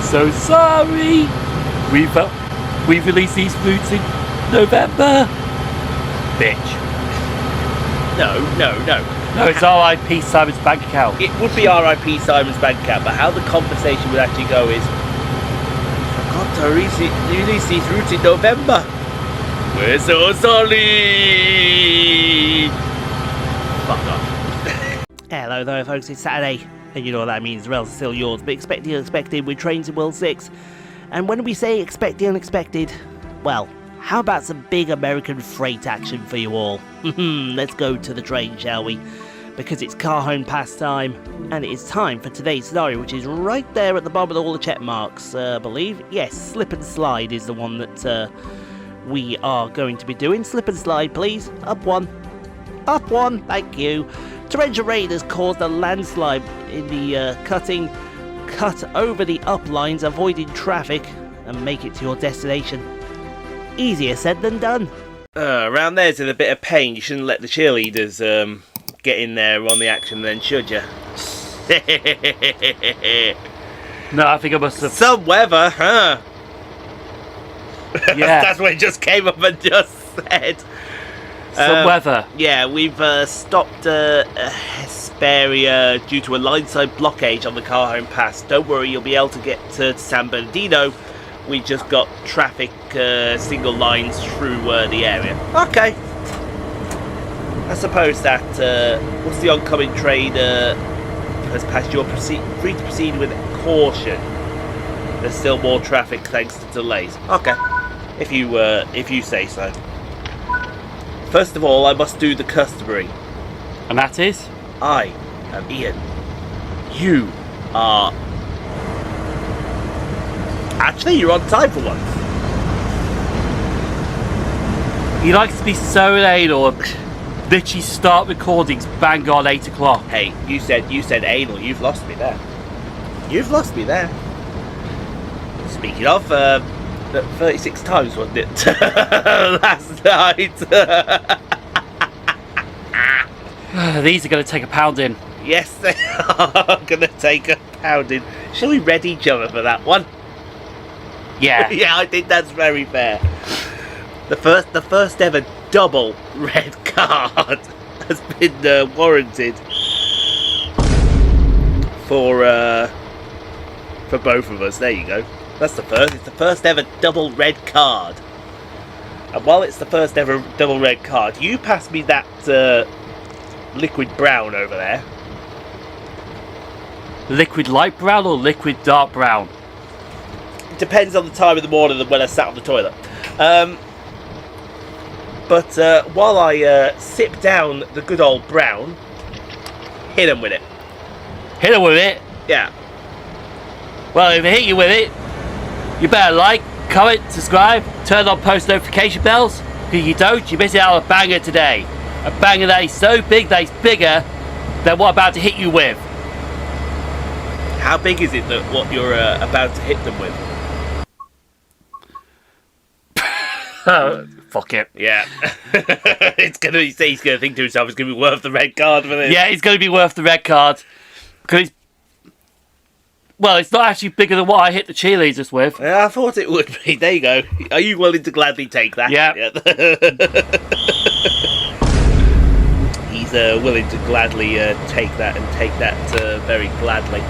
so sorry. We've released these fruits in November. Bitch. No. No, it's R.I.P. Simon's bank account. It would be R.I.P. Simon's bank account, but how the conversation would actually go is, we forgot to release these fruits in November. We're so sorry. Fuck off. Hello there folks, it's Saturday, and you know what that means, the rails are still yours, but expect the unexpected with Trains in World 6. And when we say expect the unexpected, well, how about some big American freight action for you all? Let's go to the train, shall we? Because it's Cajon Pass time, and it is time for today's scenario, which is right there at the bottom of all the check marks, I believe. Yes, slip and slide is the one that we are going to be doing. Slip and slide, please. Up one. Up one, thank you. Torrential rain has caused a landslide in the cut over the up lines, avoiding traffic and make it to your destination. Easier said than done. Around there's in a bit of pain. You shouldn't let the cheerleaders get in there on the action then, should you? No, I think I must have... Some weather, huh? Yeah. That's what it just came up and just said. Some weather. Yeah, we've stopped Hesperia due to a line-side blockage on the Cajon Pass. Don't worry, you'll be able to get to San Bernardino. We just got traffic single lines through the area. Okay. I suppose that once the oncoming train has passed, you're free to proceed with caution. There's still more traffic thanks to delays. Okay, if you say so. First of all, I must do the customary. And that is? I am Ian. You are... Actually, you're on time for once. He likes to be so anal and literally start recordings bang on 8 o'clock. Hey, you said anal. You've lost me there. You've lost me there. Speaking of, 36 times, wasn't it? Last night. These are going to take a pounding. Yes, they are going to take a pounding. Shall we red each other for that one? Yeah. Yeah, I think that's very fair. The first ever double red card has been warranted for both of us. There you go. That's the first. It's the first ever double red card. And while it's the first ever double red card, you pass me that liquid brown over there. Liquid light brown or liquid dark brown? Depends on the time of the morning and when I sat on the toilet. But while I sip down the good old brown, hit him with it. Hit her with it? Yeah. Well, if I hit you with it, you better like, comment, subscribe, turn on post notification bells. Because you don't, you miss out on a banger today. A banger that is so big that it's bigger than what I'm about to hit you with. How big is it that what you're about to hit them with? Fuck it. Yeah. He's gonna think to himself it's gonna be worth the red card for this. Yeah, it's going to be worth the red card. Because it's not actually bigger than what I hit the cheerleaders with. Yeah, I thought it would be. There you go. Are you willing to gladly take that? Yeah. He's willing to gladly take that and take that very gladly.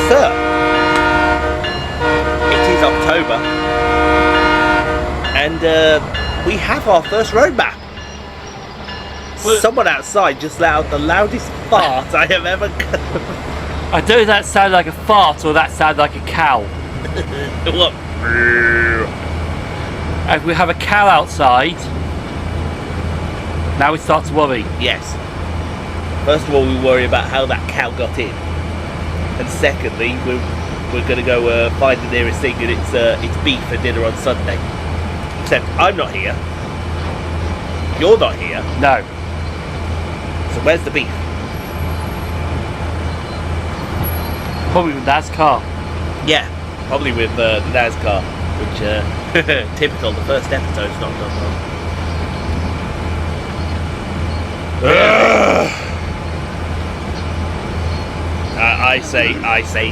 Sir, it is October, and we have our first roadmap. Someone outside just let out the loudest fart I have ever. I don't know if that sounded like a fart or that sounded like a cow. Look. If we have a cow outside, now we start to worry. Yes. First of all, we worry about how that cow got in, and secondly, we're going to go find the nearest thing, and it's beef for dinner on Sunday. Except I'm not here. You're not here. No. So where's the beef? Probably with NASCAR. Yeah, probably with the NASCAR, which typical. The first episode's not done well. I say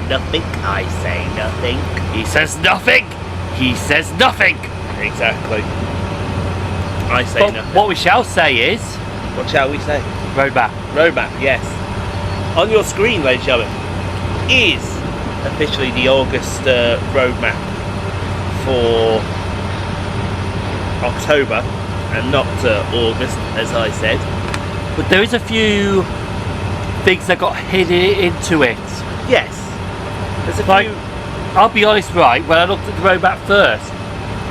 nothing. I say nothing. He says nothing. He says nothing. Exactly. I say But nothing. what we shall say is What shall we say? roadmap. Roadmap, yes. On your screen, ladies and gentlemen, is officially the August roadmap for October and not August, as I said. But there is a few things that got hidden into it. Yes. There's a Like, few. I'll be honest, right, when I looked at the roadmap first,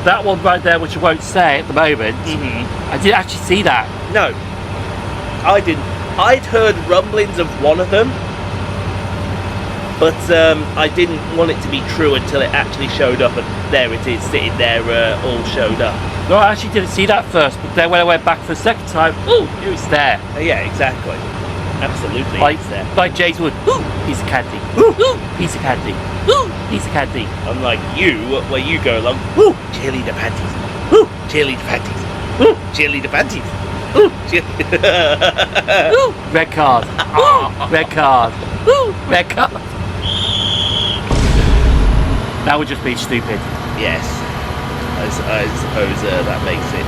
that one right there, which I won't say at the moment, I didn't actually see that. No, I didn't. I'd heard rumblings of one of them, but I didn't want it to be true until it actually showed up, and there it is, sitting there, all showed up. No, I actually didn't see that first, but then when I went back for the second time, ooh, it was there. Yeah, exactly. Absolutely, Like, it's there. like James Wood, ooh, piece of candy, ooh, piece of candy, ooh, piece of candy. Unlike you, where you go along, woo, cheerleader panties, woo, cheerleader panties, woo, cheerleader panties, woo, Ooh, red card, ooh, red card, ooh, red card. That would just be stupid. Yes, I suppose that makes it.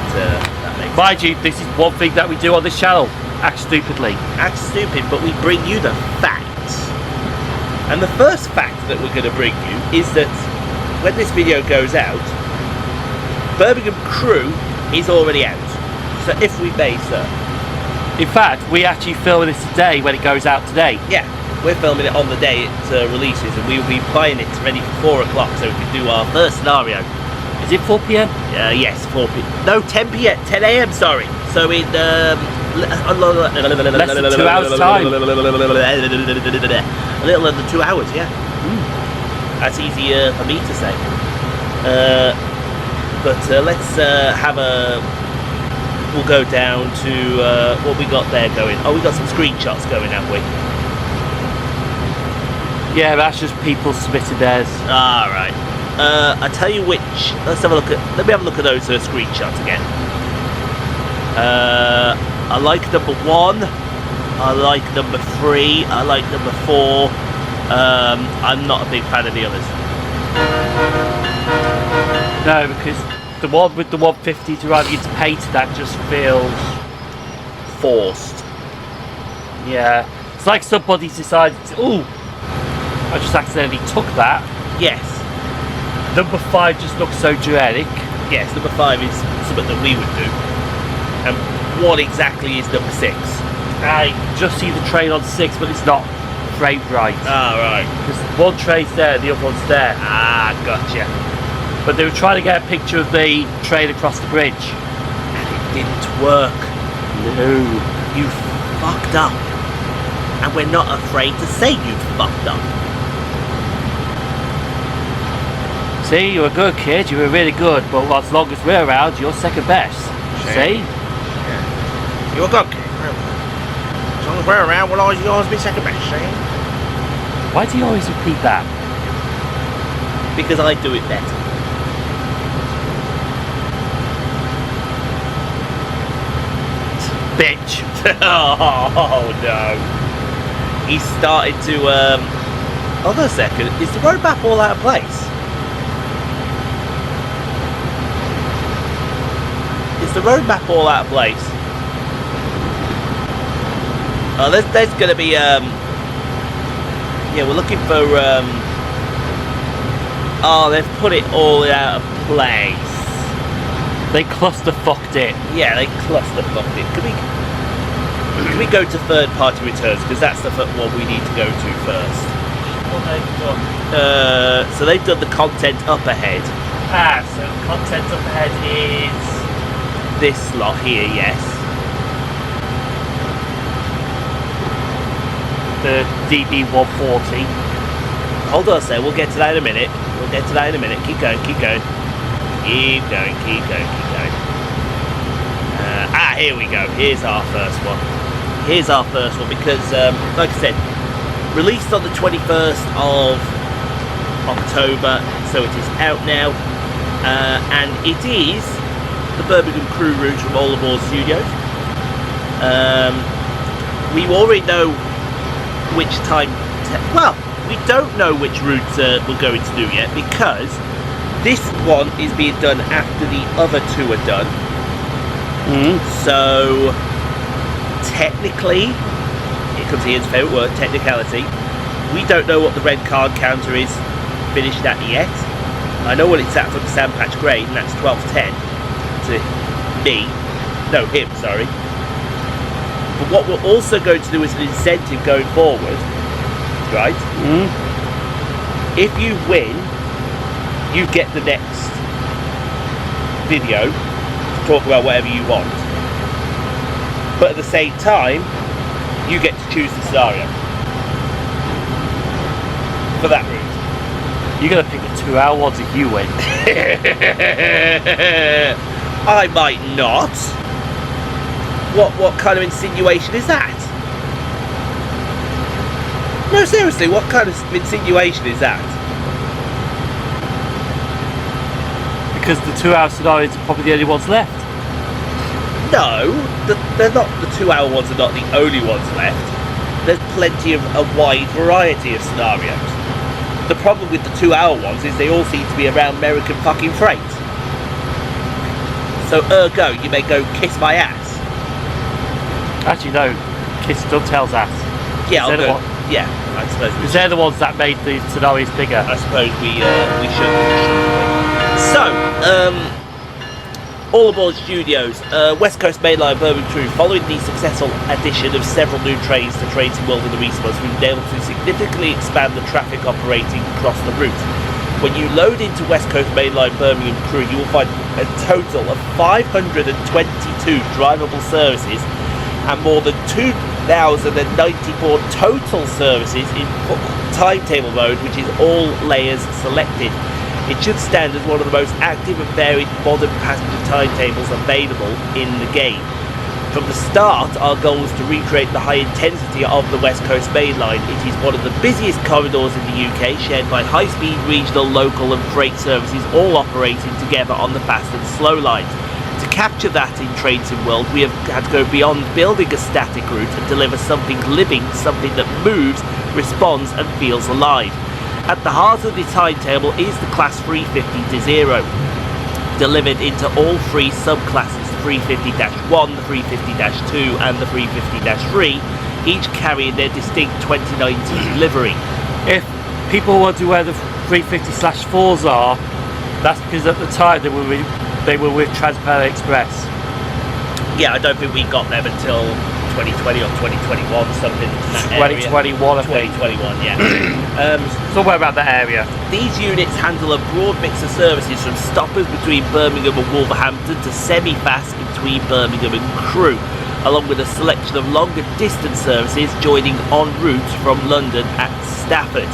Mind you, this is one thing that we do on this channel. Act stupidly. Act stupid, but we bring you the facts. And the first fact that we're going to bring you is that when this video goes out, Birmingham Crew is already out. So if we may, sir. In fact, we actually filming this today when it goes out today. Yeah, we're filming it on the day it releases, and we will be playing it ready for 4 o'clock so we can do our first scenario. Is it 4 p.m? Yes, 4 p.m. No, 10 p.m. 10 a.m. Sorry. So in less than 2 hours time. A little under 2 hours, yeah. That's easier for me to say. But let's have a. We'll go down to what we got there going. Oh, we got some screenshots going, haven't we? Yeah, that's just people submitting theirs. All right. I tell you which. Let's have a look at. Let me have a look at those screenshots again. I like number 1. I like number 3. I like number 4. I'm not a big fan of the others. No, because the one with the 150 to run into painted, that just feels Forced. yeah. It's like somebody's decided to, ooh, I just accidentally took that. Yes. Number 5 just looks so generic. Yes. Number 5 is something that we would do. And what exactly is number 6? I just see the train on 6, but it's not framed right. Ah, right. Because one train's there, the other one's there. Ah, gotcha. But they were trying to get a picture of the train across the bridge. And it didn't work. No. You fucked up. And we're not afraid to say you fucked up. See, you're a good kid, you were really good, but as long as we're around, you're second best. See? Yeah. You're a good kid. As long as we're around, we'll always be second best, see? Why do you always repeat that? Because I do it better. Bitch. Oh no. He started to hold on a second, is the roadmap all out of place? Is the roadmap all out of place? Oh, there's gonna be yeah, we're looking for oh, they've put it all out of place. They cluster-fucked it. Yeah, they cluster-fucked it. Can we go to third-party returns, because that's the one we need to go to first. What they've done. So they've done the content up ahead. Ah, so the content up ahead is This lot here, yes. the DB140. Hold on a sec, we'll get to that in a minute. We'll get to that in a minute. Keep going, keep going. Keep going, keep going, keep going. Here we go. Here's our first one. Here's our first one because, like I said, released on the 21st of October, so it is out now. And it is the Birmingham Crew route from All Aboard Studios. We already know which time well, we don't know which routes we're going to do yet, because this one is being done after the other two are done. So technically, it comes Ian's favourite word, technicality, we don't know what the red card counter is finished at yet. I know what it's at for the Sandpatch grade, and that's 1210 to me. No, him, sorry. But what we're also going to do as an incentive going forward, right? If you win, you get the next video to talk about whatever you want. But at the same time, you get to choose the scenario for that route. You're going to pick the 2 hour ones if you win. I might not. What kind of insinuation is that? No, seriously, what kind of insinuation is that? Because the 2 hour scenarios are probably the only ones left. No, they're not. The 2 hour ones are not the only ones left. There's plenty of a wide variety of scenarios. The problem with the 2 hour ones is they all seem to be around American fucking freight. So ergo, you may go kiss my ass. Actually, no. Kiss Dovetail's ass. Yeah, I'll go. Yeah, I suppose. Because they're the ones that made the scenarios bigger. I suppose we should. So, All Aboard Studios, West Coast Mainline Birmingham crew. Following the successful addition of several new trains to Trains World in the recent months, we've been able to significantly expand the traffic operating across the route. When you load into West Coast Mainline Birmingham crew, you will find a total of 522 drivable services and more than 2,094 total services in timetable mode, which is all layers selected. It should stand as one of the most active and varied modern passenger timetables available in the game. From the start, our goal was to recreate the high intensity of the West Coast Main Line. It is one of the busiest corridors in the UK, shared by high-speed, regional, local and freight services, all operating together on the fast and slow lines. To capture that in Trains World, we have had to go beyond building a static route and deliver something living, something that moves, responds and feels alive. At the heart of the timetable is the Class 350-0, delivered into all three subclasses, the 350-1, the 350-2 and the 350-3, each carrying their distinct 2019 livery. If people want to where the 350/4s are, that's because at the time they were with Transparent Express. Yeah, I don't think we got them until 2020 or 2021, something in that area. 2021, I think. 2021, yeah. Somewhere about that area. These units handle a broad mix of services, from stoppers between Birmingham and Wolverhampton to semi-fast between Birmingham and Crewe, along with a selection of longer distance services joining en route from London at Stafford.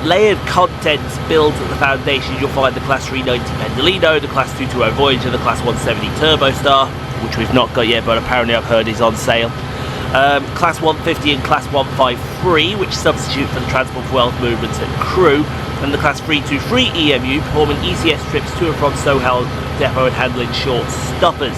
Layered contents built at the foundation. You'll find the Class 390 Pendolino, the Class 220 Voyager, the Class 170 Turbostar, which we've not got yet, but apparently I've heard is on sale. Class 150 and Class 153, which substitute for the Transport for Wealth movements at Crewe, and the Class 323 EMU, performing ECS trips to and from Soho Depot and handling short stoppers.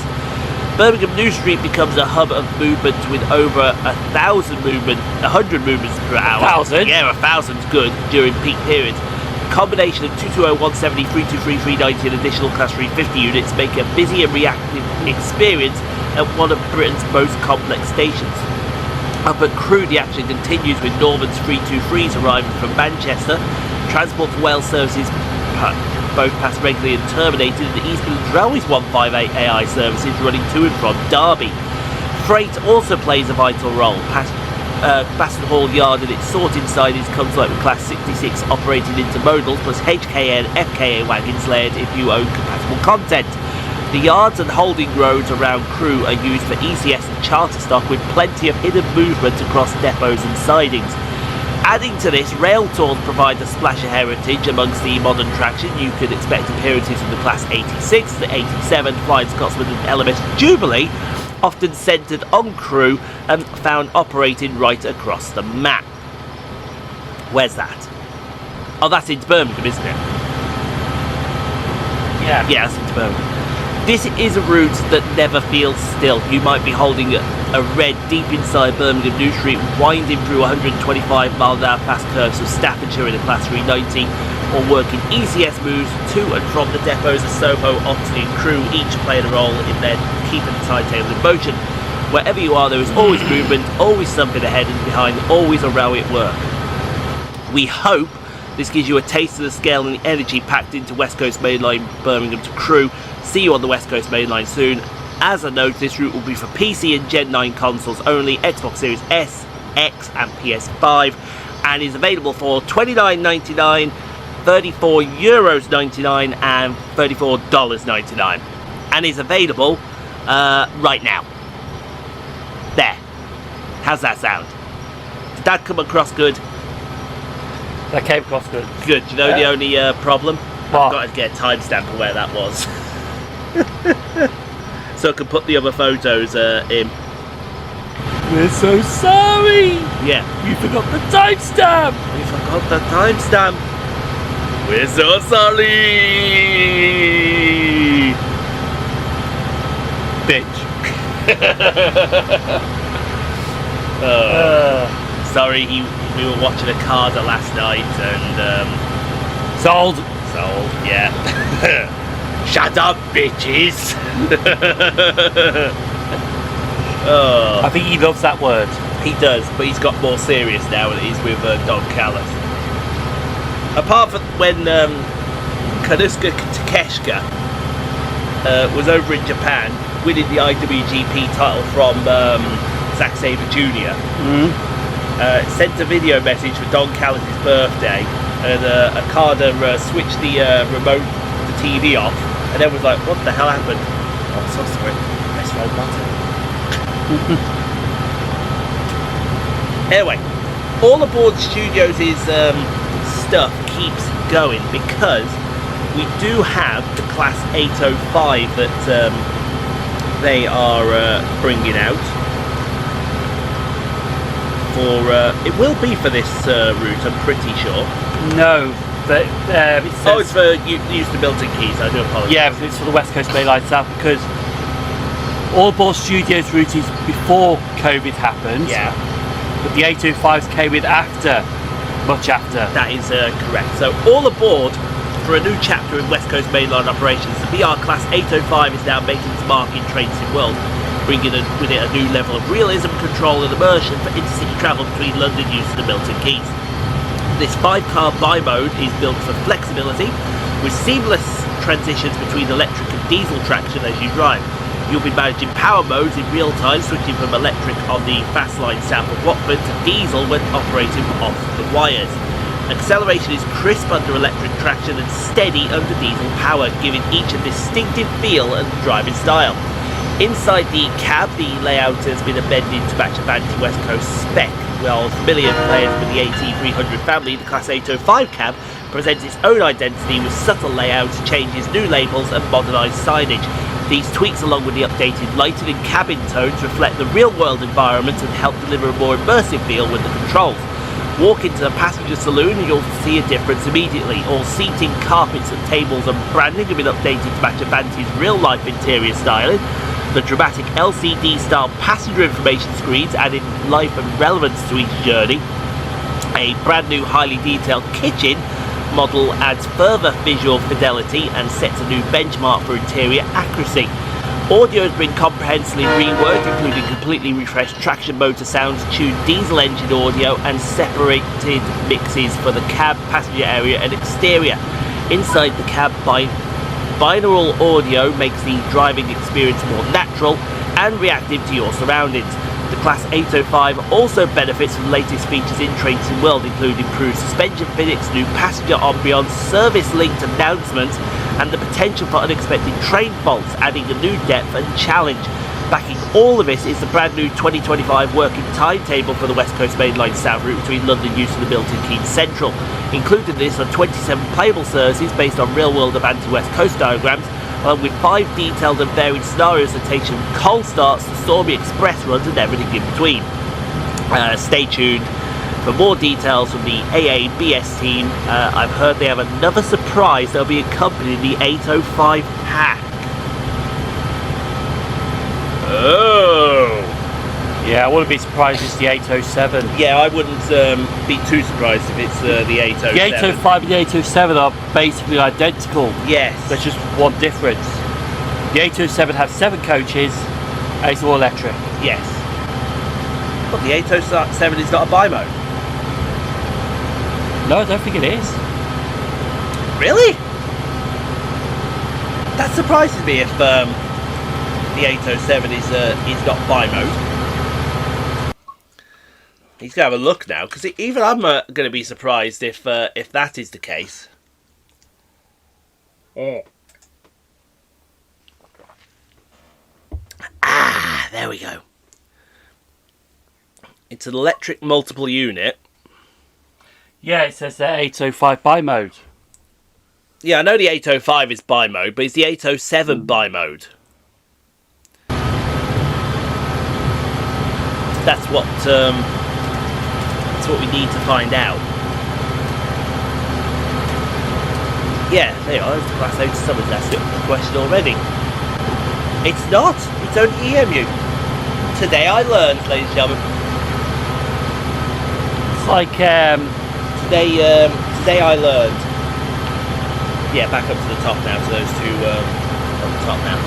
Birmingham New Street becomes a hub of movement with over 100 movements per hour. 1,000? Yeah, 1,000's good during peak periods. A combination of 220, 170, 323, 390 and additional Class 350 units make a busy and reactive experience at one of Britain's most complex stations. Up at Crewe, the action continues with Northern's 323s arriving from Manchester. Transport for Wales services both pass regularly and terminated, and the East Midlands Railway's 158 AI services running to and from Derby. Freight also plays a vital role. Baston Hall Yard and its sorting sidings comes like with Class 66 operated intermodals, plus HKA and FKA wagons layered if you own compatible content. The yards and holding roads around Crewe are used for ECS and charter stock, with plenty of hidden movement across depots and sidings. Adding to this, rail tours provide a splash of heritage amongst the modern traction. You can expect appearances from the Class 86, the 87, Flying Scotsman and LMS Jubilee, often centred on Crewe and found operating right across the map. Where's that? Oh, that's into Birmingham, isn't it? Yeah, that's into Birmingham. This is a route that never feels still. You might be holding a red deep inside Birmingham New Street, winding through 125-mile-an-hour fast curves of Staffordshire in a Class 390, or working ECS moves to and from the depots of Soho, Oxley and Crewe, each playing a role in their keeping the timetable in motion. Wherever you are, there is always movement, always something ahead and behind, always a railway at work. We hope this gives you a taste of the scale and the energy packed into West Coast Main Line Birmingham to Crewe. See you on the West Coast Main Line soon. As a note, this route will be for PC and Gen 9 consoles only, Xbox Series S, X and PS5, and is available for $29.99, €34.99 and $34.99, and is available right now. There. How's that sound? Did that come across good? That came across good. Good. Do you know the only problem? What? I've got to get a timestamp of where that was. So I can put the other photos in. We're so sorry! Yeah. You forgot the timestamp! We forgot the timestamp. We're so sorry! Bitch. Sorry, we were watching a Carter last night and Sold. Yeah. Shut up, bitches. I think he loves that word. He does, but he's got more serious now and he's with Don Callis. Apart from when Kanuska Takeshka was over in Japan winning the IWGP title from Zack Sabre Jr. Sent a video message for Don Callis' birthday, and Okada switched the remote, the TV off, and then was like, what the hell happened? Oh, so sorry, press wrong button. Anyway, All Aboard Studios' stuff keeps going because we do have the Class 805 that they are bringing out. It will be for this route, I'm pretty sure. No, but it says, It's for use to Milton Keyes, I do apologise. yeah, it's for the West Coast Main Line South because All Aboard Studios route is before COVID happened. Yeah, But the 805s came in after, much after. that is correct. So All Aboard for a new chapter in West Coast Mainline operations. The BR Class 805 is now making its mark in Train Sim World, bringing with it a new level of realism, control and immersion for intercity travel between London Euston and Milton Keyes. This 5-car bi-mode is built for flexibility, with seamless transitions between electric and diesel traction as you drive. You'll be managing power modes in real time, switching from electric on the fast line south of Watford to diesel when operating off the wires. Acceleration is crisp under electric traction and steady under diesel power, giving each a distinctive feel and driving style. Inside the cab, the layout has been amended to match a Vanity West Coast spec. While familiar players with the AT300 family, the Class 805 cab presents its own identity with subtle layouts, changes, new labels and modernised signage. These tweaks, along with the updated lighting and cabin tones, reflect the real-world environment and help deliver a more immersive feel with the controls. Walk into the passenger saloon and you'll see a difference immediately. All seating, carpets and tables and branding have been updated to match Avanti's real-life interior styling. The dramatic LCD-style passenger information screens added life and relevance to each journey. A brand new highly detailed kitchen model adds further visual fidelity and sets a new benchmark for interior accuracy. Audio has been comprehensively reworked, including completely refreshed traction motor sounds, tuned diesel engine audio and separated mixes for the cab, passenger area and exterior. Inside the cab, binaural audio makes the driving experience more natural and reactive to your surroundings. The Class 805 also benefits from the latest features in Train Sim World, including improved suspension physics, new passenger ambience, service-linked announcements, and the potential for unexpected train faults, adding a new depth and challenge. Backing all of this is the brand new 2025 working timetable for the West Coast Main Line South route between London Euston and Milton Keynes Central. Included in this are 27 playable services based on real-world Avanti West Coast diagrams, along with 5 detailed and varied scenarios that take you from cold starts to stormy express runs and everything in between. Stay tuned for more details from the AABS team. I've heard they have another surprise that'll be accompanying the 805 pack. Oh! Yeah, I wouldn't be surprised if it's the 807. Yeah, I wouldn't be too surprised if it's the 807. The 805 and the 807 are basically identical. Yes. There's just one difference. The 807 has 7 coaches and it's all electric. Yes. But the 807 is not a bimode. No, I don't think it is. Really? That surprises me if the 807 is not bimode. He's gonna have a look now, because even I'm gonna be surprised if that is the case. Oh. Ah, there we go. It's an electric multiple unit. Yeah, it says 805 bimode. Yeah, I know the 805 is bimode, but it's the 807 bimode. That's what we need to find out. Yeah, there you are. There's the Class 8 summons. That's the question already. It's not. It's only EMU. Today I learned, ladies and gentlemen. It's like Today I learned. Yeah, back up to the top now. To those two on the top now.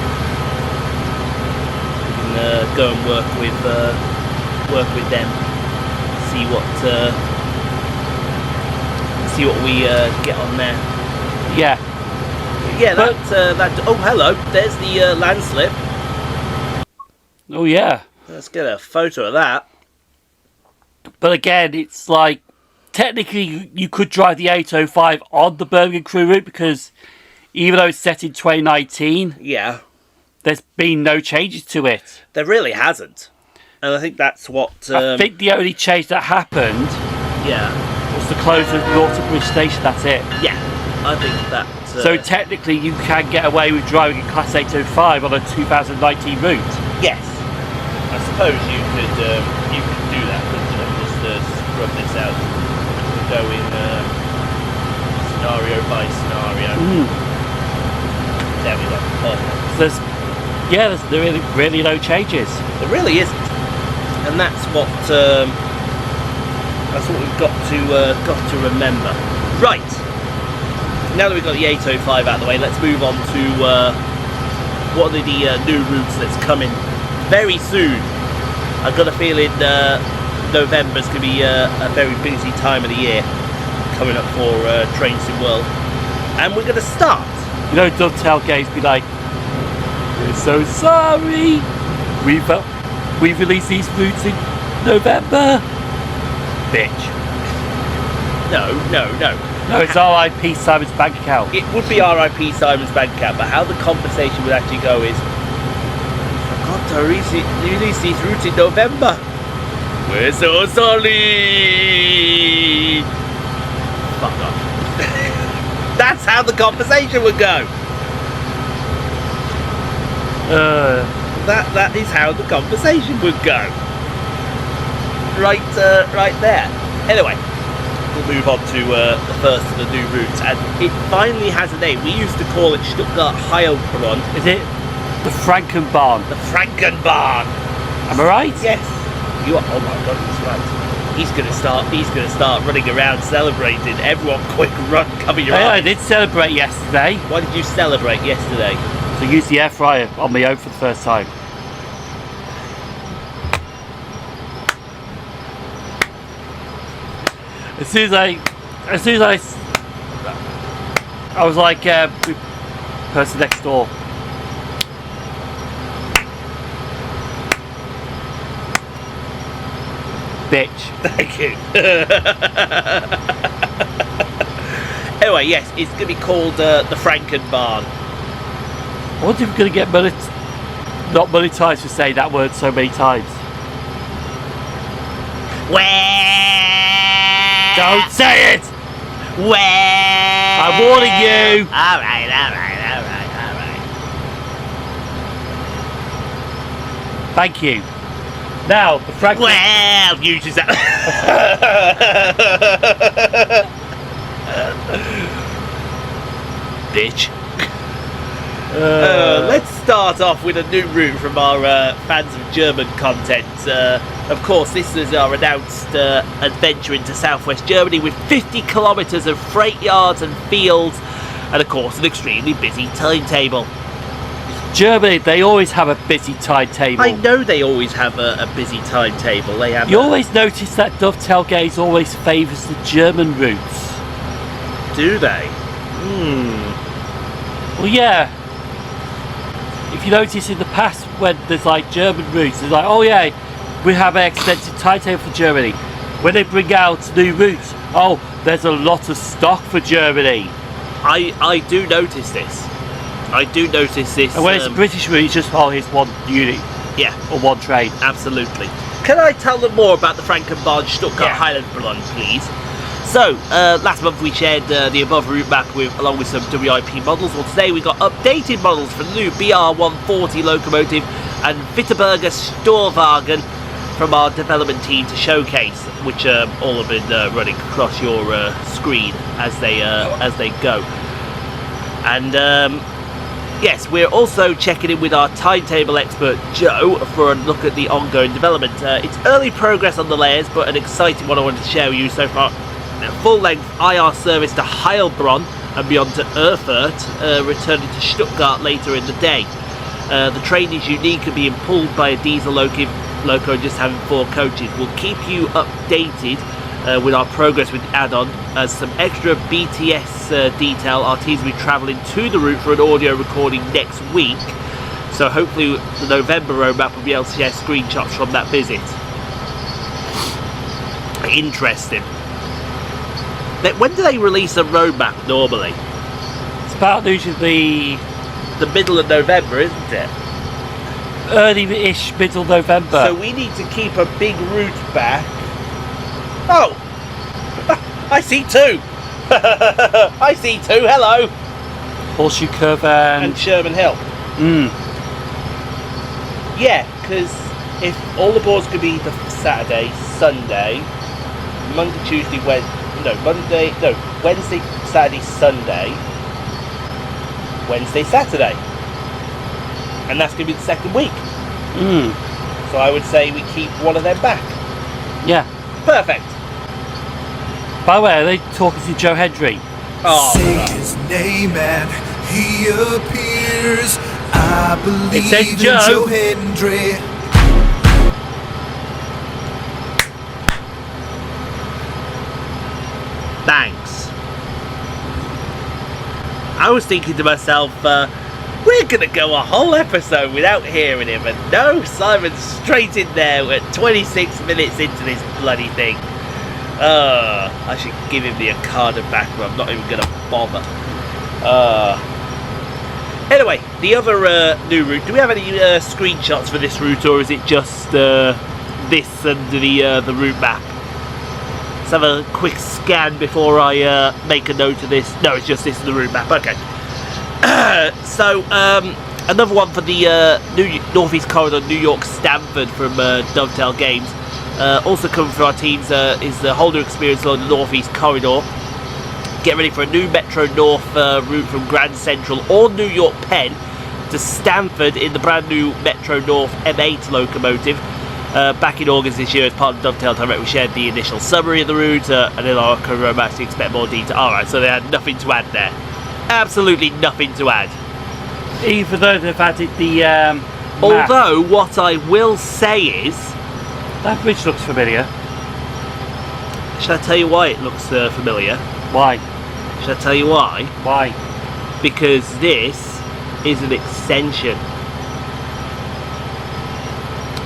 We can go and work with them. See what we get on there. yeah. Yeah, that. Oh, hello. There's the landslip. Oh yeah. Let's get a photo of that. But again, it's like technically you could drive the 805 on the Birmingham crew route because even though it's set in 2019, Yeah, there's been no changes to it. there really hasn't, and I think that's what. I think the only change that happened Yeah, was the close of Norton Bridge Station. That's it. yeah. I think that. So technically, you can get away with driving a Class 805 on a 2019 route. Yes, I suppose you could do that, couldn't you? Just scrub this out. Go in scenario by scenario. There we go. Perfect. There's really no changes. There really isn't, and that's what we've got to remember. Right. Now that we've got the 805 out of the way, let's move on to what are the new routes that's coming very soon. I've got a feeling November's going to be a very busy time of the year coming up for Train Sim World, and we're going to start. You know, Dovetail Games be like, "We're so sorry. We've released these routes in November." Bitch. No. No, it's RIP Simon's bank account. It would be RIP Simon's bank account, but how the conversation would actually go is, I forgot to release these routes in November. We're so sorry. Fuck off. That's how the conversation would go. That is how the conversation would go. Right there. Anyway. We'll move on to the first of the new routes, and it finally has a name. We used to call it Stuttgart Heilbronn. Is it the Frankenbahn? The Frankenbahn. Am I right? Yes. You are. Oh my God, he's right. He's gonna start running around celebrating. Everyone, quick run, cover your eyes. I did celebrate yesterday. Why did you celebrate yesterday? So I used the air fryer on my own for the first time. As soon as I was like, person next door. Bitch. Thank you. Anyway, yes, it's going to be called the Frankenbahn. I wonder if we're going to get not monetized for saying that word so many times. Don't say it! I'm warning you! Alright. Thank you. Now, the Franklin... Well, uses that. Bitch. start off with a new route from our fans of German content. Of course, this is our announced adventure into southwest Germany with 50 kilometres of freight yards and fields, and of course an extremely busy timetable. Germany, they always have a busy timetable. I know they always have a busy timetable. They have. You always notice that Dovetail Games always favours the German routes. Do they? Well, yeah. If you notice in the past when there's like German routes, it's like, oh yeah, we have an extensive timetable for Germany. When they bring out new routes, oh, there's a lot of stock for Germany. I do notice this. I do notice this. And when it's a British route, it's just, oh, here's one unit. Yeah. Or one train. Absolutely. Can I tell them more about the Frankenbahn Stuttgart Highlandbahn, please? So, last month we shared the above route map along with some WIP models. Well, today we got updated models for the new BR140 locomotive and Wittenberger Storwagen from our development team to showcase, which all have been running across your screen as they go. And yes, we're also checking in with our timetable expert Joe for a look at the ongoing development. It's early progress on the layers, but an exciting one I wanted to share with you so far. A full-length IR service to Heilbronn and beyond to Erfurt, returning to Stuttgart later in the day. The train is unique and being pulled by a diesel loco just having 4 coaches. We'll keep you updated with our progress with the add-on. As some extra BTS detail, our teams will be travelling to the route for an audio recording next week, so hopefully the November roadmap will be able to share screenshots from that visit. Interesting. When do they release a roadmap normally? It's about usually the middle of November, isn't it? Early-ish, middle November. So we need to keep a big route back. Oh! I see 2! I see 2, hello! Horseshoe Curve and Sherman Hill. Yeah, because if all the boards could be the Saturday, Sunday, Monday, Tuesday, Wednesday, Saturday, Sunday, Wednesday, Saturday. And that's going to be the second week. So I would say we keep one of them back. Yeah. Perfect. By the way, are they talking to Joe Hendry? Oh, say his name and he appears. I believe It says in Joe. Joe Hendry. thanks. I was thinking to myself, we're going to go a whole episode without hearing him, and no, Simon's straight in there at 26 minutes into this bloody thing. I should give him the Okada back, but I'm not even going to bother. Anyway, the other new route, do we have any screenshots for this route, or is it just this and the route map? Let's have a quick scan before I make a note of this. No, it's just this and the route map. Okay. So, another one for the Northeast Corridor, New York Stamford from Dovetail Games. Also coming for our teams is the whole new experience on the Northeast Corridor. Get ready for a new Metro North route from Grand Central or New York Penn to Stamford in the brand new Metro North M8 locomotive. Back in August this year, as part of Dovetail Direct, we shared the initial summary of the route, and in our roadmaps to expect more detail. Alright, so they had nothing to add there. Absolutely nothing to add. Even though they've added the map. Although, what I will say is... That bridge looks familiar. Should I tell you why it looks familiar? Why? Should I tell you why? Why? Because this is an extension.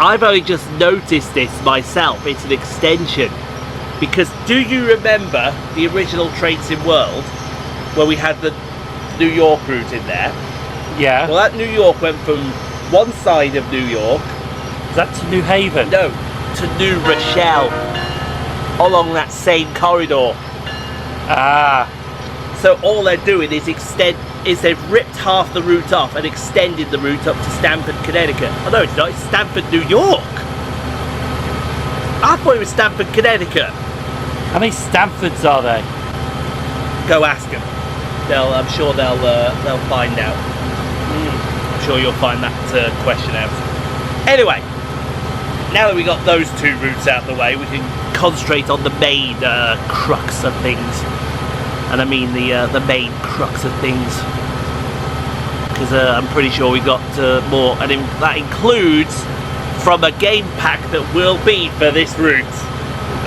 I've only just noticed this myself. It's an extension. Because do you remember the original Train Sim World, where we had the New York route in there? Yeah. Well, that New York went from one side of New York. Is that to New Haven? No, to New Rochelle. Along that same corridor. Ah. So all they're doing is they've ripped half the route off and extended the route up to Stamford, Connecticut. Oh no, it's not. It's Stamford, New York. I thought it was Stamford, Connecticut. How many Stamfords are there? Go ask them. I'm sure they'll find out. I'm sure you'll find that question out. Anyway, now that we got those two routes out of the way, we can concentrate on the main crux of things. And I mean the main crux of things, because I'm pretty sure we got more, and that includes from a game pack that will be for this route.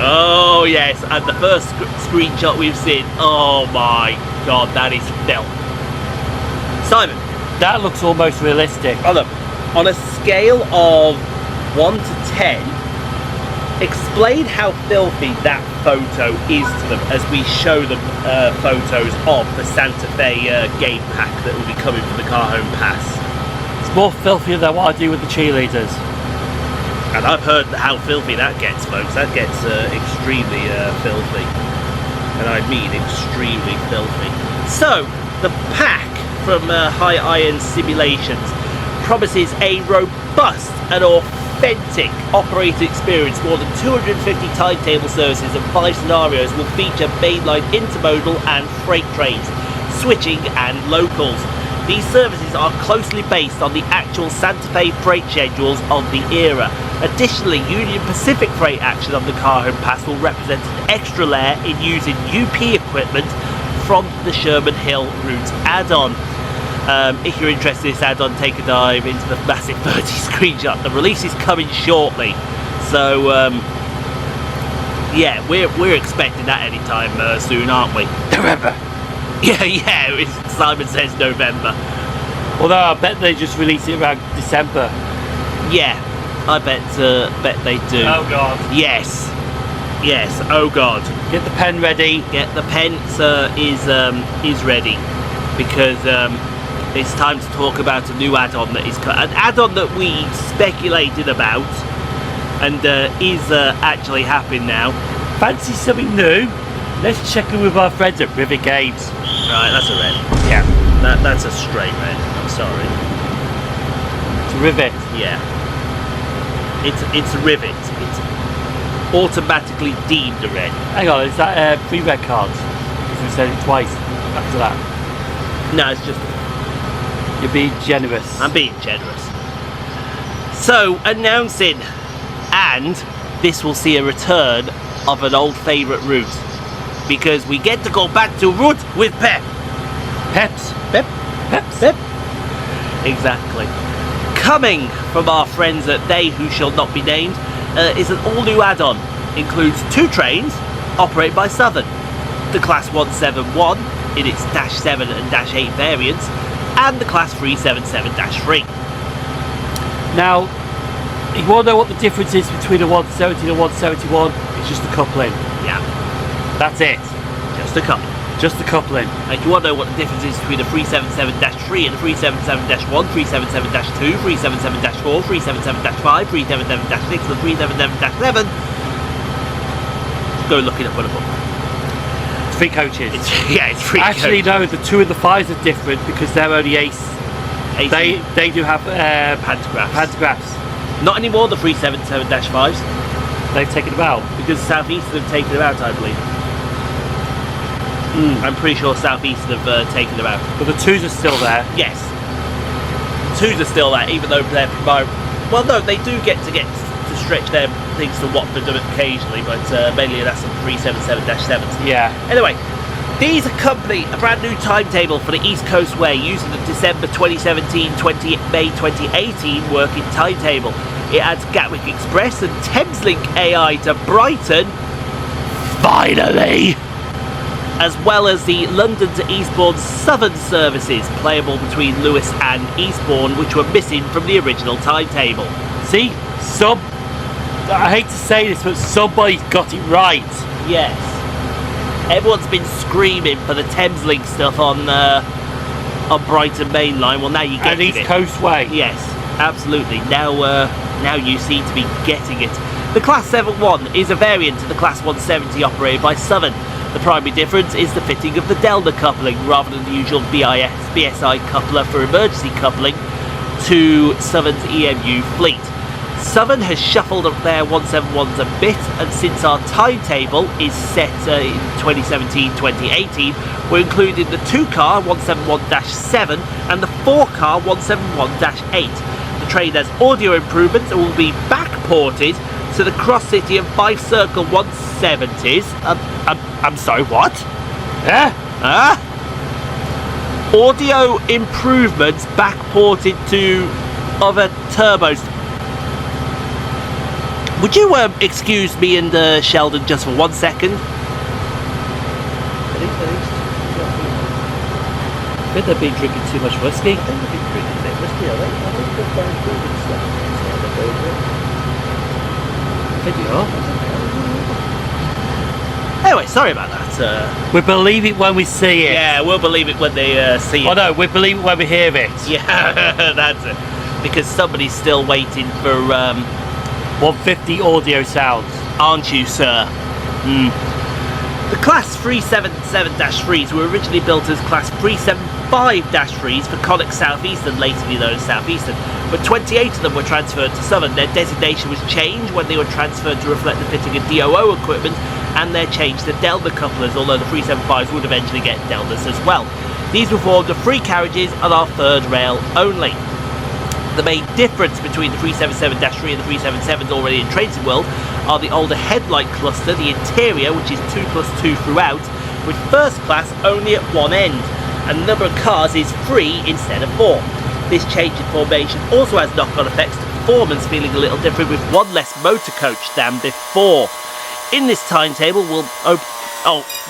Oh yes, and the first screenshot we've seen, oh my god, that is filth. Simon, That looks almost realistic. on a scale of 1 to 10, explain how filthy that photo is to them as we show them photos of the Santa Fe game pack that will be coming from the Cajon Pass. It's more filthier than what I do with the cheerleaders. And I've heard how filthy that gets, folks. That gets extremely filthy. And I mean extremely filthy. So, the pack from High Iron Simulations promises a robust and authentic operator experience. More than 250 timetable services and 5 scenarios will feature mainline intermodal and freight trains, switching and locals. These services are closely based on the actual Santa Fe freight schedules of the era. Additionally, Union Pacific freight action on the Cajon Pass will represent an extra layer in using UP equipment from the Sherman Hill route add-on. If you're interested in this add-on, take a dive into the massive 30 screenshot. The release is coming shortly, so yeah, we're expecting that anytime soon, aren't we? November. Yeah, Simon says November. Although I bet they just release it around December. Yeah, I bet they do. Oh god. Yes, oh god. Get the pen ready. Get the pen is ready, because it's time to talk about a new add-on that is an add-on that we speculated about and is actually happening now. Fancy something new? Let's check in with our friends at Rivet Games. Right, that's a red. Yeah. That's a straight red. I'm sorry. It's Rivet. Yeah. It's a rivet. It's automatically deemed a red. Hang on, is that 3 red cards? Because we said it twice after that. No, it's just You're being generous. I'm being generous. So, announcing, and this will see a return of an old favourite route, because we get to go back to route with Pep. Peps. Peps. Exactly. Coming from our friends at They Who Shall Not Be Named is an all-new add-on. Includes 2 trains operated by Southern. The Class 171 in its -7 and -8 variants, and the Class 377-3. Now, you want to know what the difference is between a 170 and a 171? It's just the coupling. Yeah, That's it. just a couple. Just the coupling. And if you want to know what the difference is between a 377-3 and a 377-1, 377-2, 377-4, 377-5, 377-6 and 377-7, go look it up on a book. 3 coaches. It's free. Actually, no, the 2 and the 5s are different because they're only ace. They do have pantographs. pantographs. Not anymore, the 377-5s, They've taken them out. because Southeastern have taken them out, I believe. I'm pretty sure Southeastern have taken them out. But the 2s are still there. Yes. 2s are still there, even though they're well, no, they do get to stretch their things to Watford occasionally, but mainly that's some 377-7s. Yeah. Anyway, these accompany a brand new timetable for the East Coast Way using the December 2017 May 2018 working timetable. It adds Gatwick Express and Thameslink AI to Brighton, finally, as well as the London to Eastbourne Southern services playable between Lewis and Eastbourne, which were missing from the original timetable. See? I hate to say this, but somebody's got it right. Yes. Everyone's been screaming for the Thameslink stuff on Brighton Main Line. Well, now you get And it. East Coast Way. Yes, absolutely. Now you seem to be getting it. The Class 71 is a variant of the Class 170 operated by Southern. The primary difference is the fitting of the Delta coupling rather than the usual BSI coupler for emergency coupling to Southern's EMU fleet. Southern has shuffled up their 171s a bit, and since our timetable is set in 2017-2018, we're including the 2-car 171-7 and the 4-car 171-8. The train has audio improvements and will be backported to the cross-city and 5-circle 170s. I'm sorry, what? Audio improvements backported to other turbos. Would you excuse me and Sheldon just for 1 second? I think they've been drinking too much whiskey. I think they are. Anyway, sorry about that. We believe it when we see it. Yeah, we'll believe it when they see it. Oh no, we believe it when we hear it. Yeah, that's it. Because somebody's still waiting for 150 audio sounds. aren't you, sir? The Class 377-3s were originally built as Class 375-3s for Conic Southeastern, later to be known as Southeastern, but 28 of them were transferred to Southern. Their designation was changed when they were transferred to reflect the fitting of DOO equipment, and they're changed to Delta couplers, although the 375s would eventually get Deltas as well. These were formed of 3 carriages and are third rail only. The main difference between the 377-3 and the 377s already in Trains World are the older headlight cluster, the interior, which is 2+2 throughout, with first class only at one end, and the number of cars is 3 instead of 4. This change in formation also has knock-on effects to performance, feeling a little different with one less motor coach than before. In this timetable,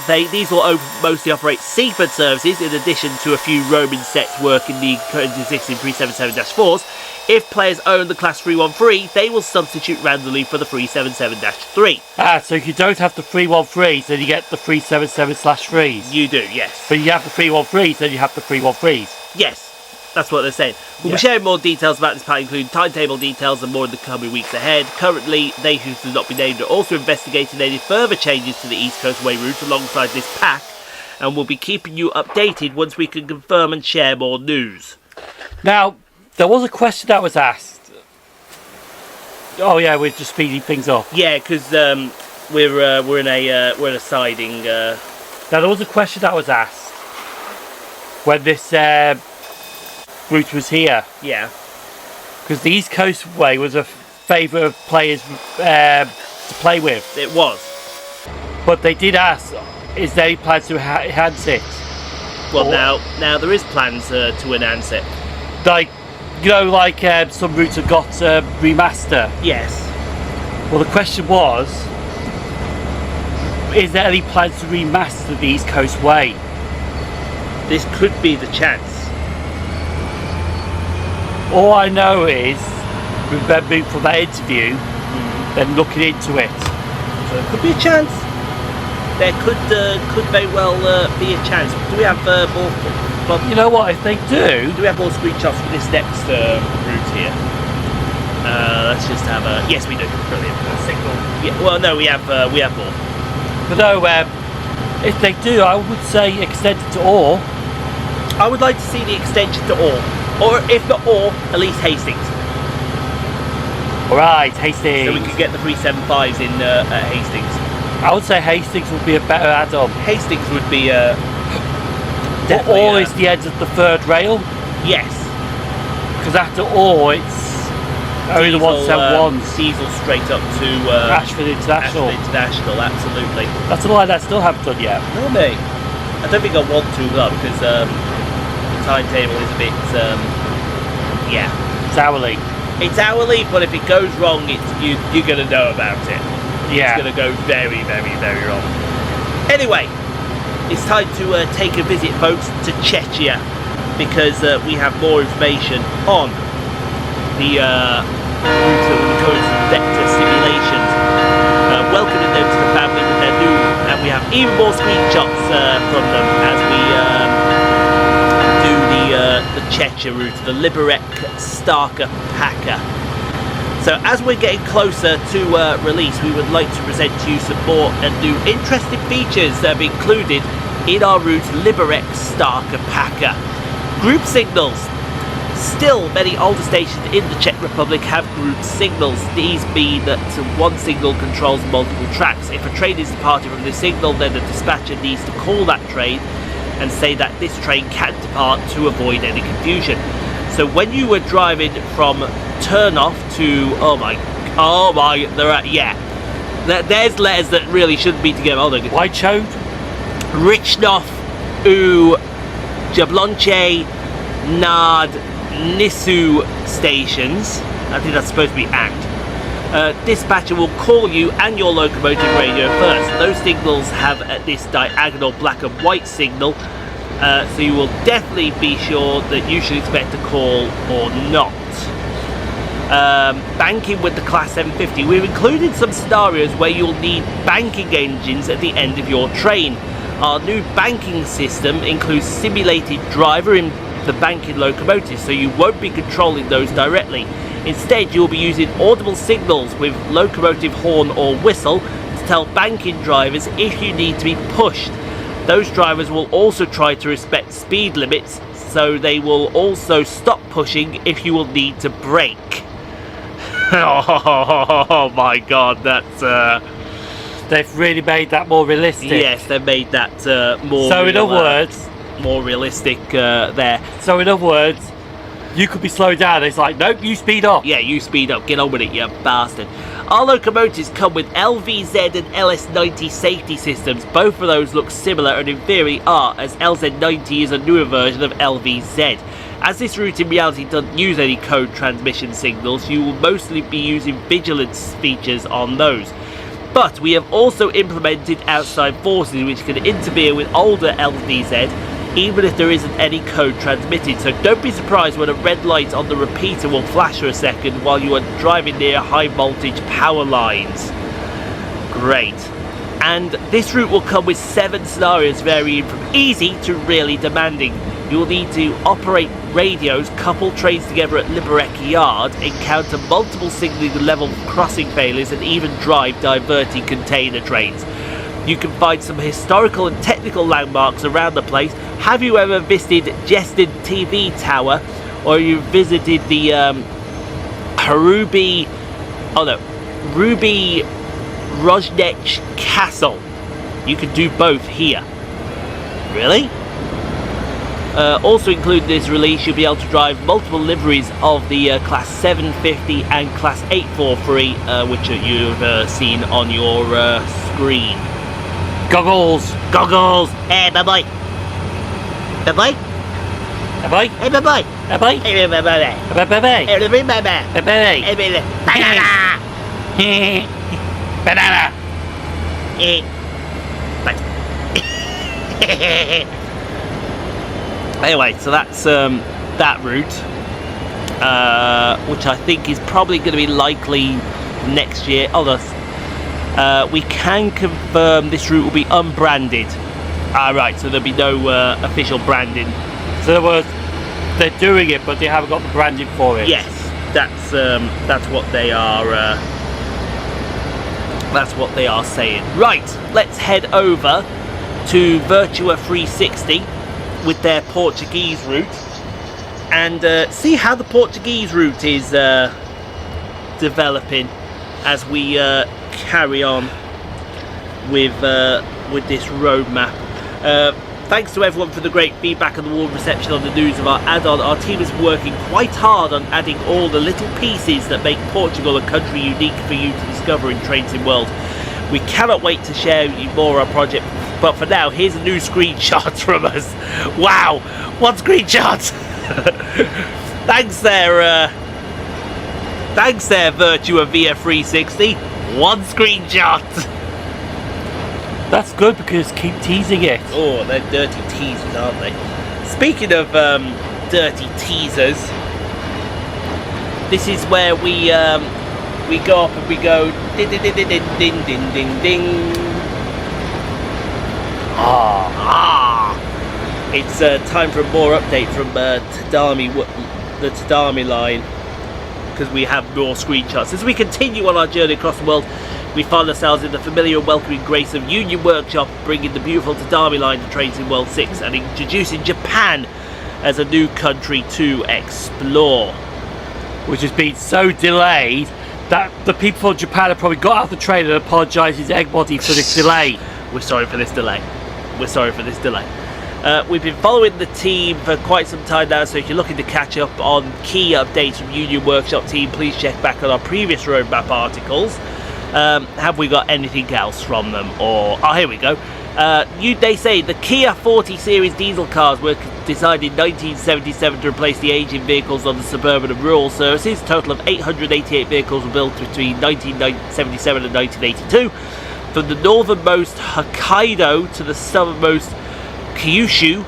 these will mostly operate Seaford services in addition to a few roaming sets working the existing 377-4s. If players own the Class 313, they will substitute randomly for the 377-3. So if you don't have the 313s, then you get the 377/3s. You do, yes. But you have the 313s, then you have the 313s. Yes, that's what they're saying. We'll be sharing more details about this pack, including timetable details and more in the coming weeks ahead. Currently, nations who have not been named are also investigating any further changes to the East Coast Way route alongside this pack, and we'll be keeping you updated once we can confirm and share more news. Now, there was a question that was asked. Oh yeah, we're just speeding things up. Yeah, because we're in a siding. Now there was a question that was asked when this route was here. Yeah. Because the East Coast Way was a favourite of players to play with. It was. But they did ask, is there any plans to enhance it? Well, now there is plans to enhance it. Like, you know, like some routes have got remaster. Yes. Well, the question was, is there any plans to remaster the East Coast Way? This could be the chance. All I know is, remembering from that interview, them looking into it. So there could be a chance. There could very well be a chance. Do we have more? You know what? If they do, we have more screenshots for this next route here? Let's just have a. Yes, we do. Brilliant. A single. Yeah. Well, no, we have more. But no, if they do, I would say extend it to all. I would like to see the extension to all, or if not all, at least Hastings. Alright, Hastings. So we could get the 375s in at Hastings. I would say Hastings would be a better add-on. Hastings would be All is the edge of the third rail. Yes. Because after all, it's only the 171s. Diesel straight up to Ashford International. Absolutely. That's a line I still haven't done yet. No, mate. I don't think I want to though, because the timetable is a bit, yeah. It's hourly. It's hourly, but if it goes wrong, you're going to know about it. Yeah. It's going to go very, very, very wrong. Anyway, it's time to take a visit, folks, to Czechia, because we have more information on the route of the current vector simulations. Welcoming them to the family with their new, and we have even more screenshots from them as we do the Czechia route, the Liberec Starker Packer. So as we're getting closer to release, we would like to present to you some more and new interesting features that have included in our route Liberec Starker Packer. Group signals. Still, many older stations in the Czech Republic have group signals. These mean that one signal controls multiple tracks. If a train is departing from the signal, then the dispatcher needs to call that train and say that this train can depart to avoid any confusion. So when you were driving from Turnoff to there's letters that really shouldn't be together. Hold on. Whitechode? Richnoff, U, Jablonce, Nard, Nisu stations. I think that's supposed to be and. Dispatcher will call you and your locomotive radio first. Those signals have this diagonal black and white signal, so you will definitely be sure that you should expect a call or not. Banking with the Class 750. We've included some scenarios where you'll need banking engines at the end of your train. Our new banking system includes simulated driver in the banking locomotives, so you won't be controlling those directly. Instead, you'll be using audible signals with locomotive horn or whistle to tell banking drivers if you need to be pushed. Those drivers will also try to respect speed limits, so they will also stop pushing if you will need to brake. Oh my god, that's They've really made that more realistic. yes, they made that more So in other words, more realistic there. so in other words, you could be slowed down. It's like, nope, you speed up. Yeah, you speed up, get on with it, you bastard. Our locomotives come with LVZ and LS90 safety systems. Both of those look similar and in theory are, as LZ90 is a newer version of LVZ. As this route in reality doesn't use any code transmission signals, you will mostly be using vigilance features on those. But we have also implemented outside forces which can interfere with older LVZ, even if there isn't any code transmitted. So don't be surprised when a red light on the repeater will flash for a second while you are driving near high voltage power lines. Great. And this route will come with 7 scenarios varying from easy to really demanding. You will need to operate radios, couple trains together at Liberec Yard, encounter multiple signalling and level crossing failures, and even drive diverting container trains. You can find some historical and technical landmarks around the place. Have you ever visited Jestin TV Tower, or you visited the Ruby Rožnec Castle? You can do both here. Really? Also included in this release, you'll be able to drive multiple liveries of the Class 750 and Class 843, which you've seen on your screen. Goggles. Goggles! Hey, bye-bye! Bye-bye! Bye-bye. Hey, bye-bye! Bye-bye. Hey, bye-bye! Bye-bye. Hey, bye-bye! Bye-bye. Hey, bye-bye! Banana! Banana. Anyway, so that's that route, which I think is probably going to be likely next year. Although we can confirm this route will be unbranded. Right, so there'll be no official branding. So in other words, they're doing it, but they haven't got the branding for it. Yes, that's what they are. That's what they are saying. Right, let's head over to Virtua 360 with their Portuguese route and see how the Portuguese route is developing as we carry on with this roadmap. Thanks to everyone for the great feedback and the warm reception on the news of our add-on. Our team is working quite hard on adding all the little pieces that make Portugal a country unique for you to discover in Train Sim World. We cannot wait to share with you more of our project, but for now, here's a new screenshot from us. Wow, one screenshot! Thanks there, Virtua Via 360. One screenshot! That's good because keep teasing it. Oh, they're dirty teasers, aren't they? Speaking of dirty teasers, this is where we go up and we go ding ding ding ding ding ding ding ding. It's time for more update from Tadami, the Tadami line, because we have more screenshots. As we continue on our journey across the world, we find ourselves in the familiar and welcoming grace of Union Workshop, bringing the beautiful Tadami line to Train Sim World 6 and introducing Japan as a new country to explore. Which has been so delayed that the people from Japan have probably got out of the train and apologised to Eggbody for this delay. We're sorry for this delay. We're sorry for this delay. We've been following the team for quite some time now, so if you're looking to catch up on key updates from Union Workshop team, please check back on our previous roadmap articles. Have we got anything else from them? Or oh, here we go. They say the Kia 40 series diesel cars were designed in 1977 to replace the aging vehicles on the suburban and rural services. A total of 888 vehicles were built between 1977 and 1982. From the northernmost Hokkaido to the southernmost Kyushu,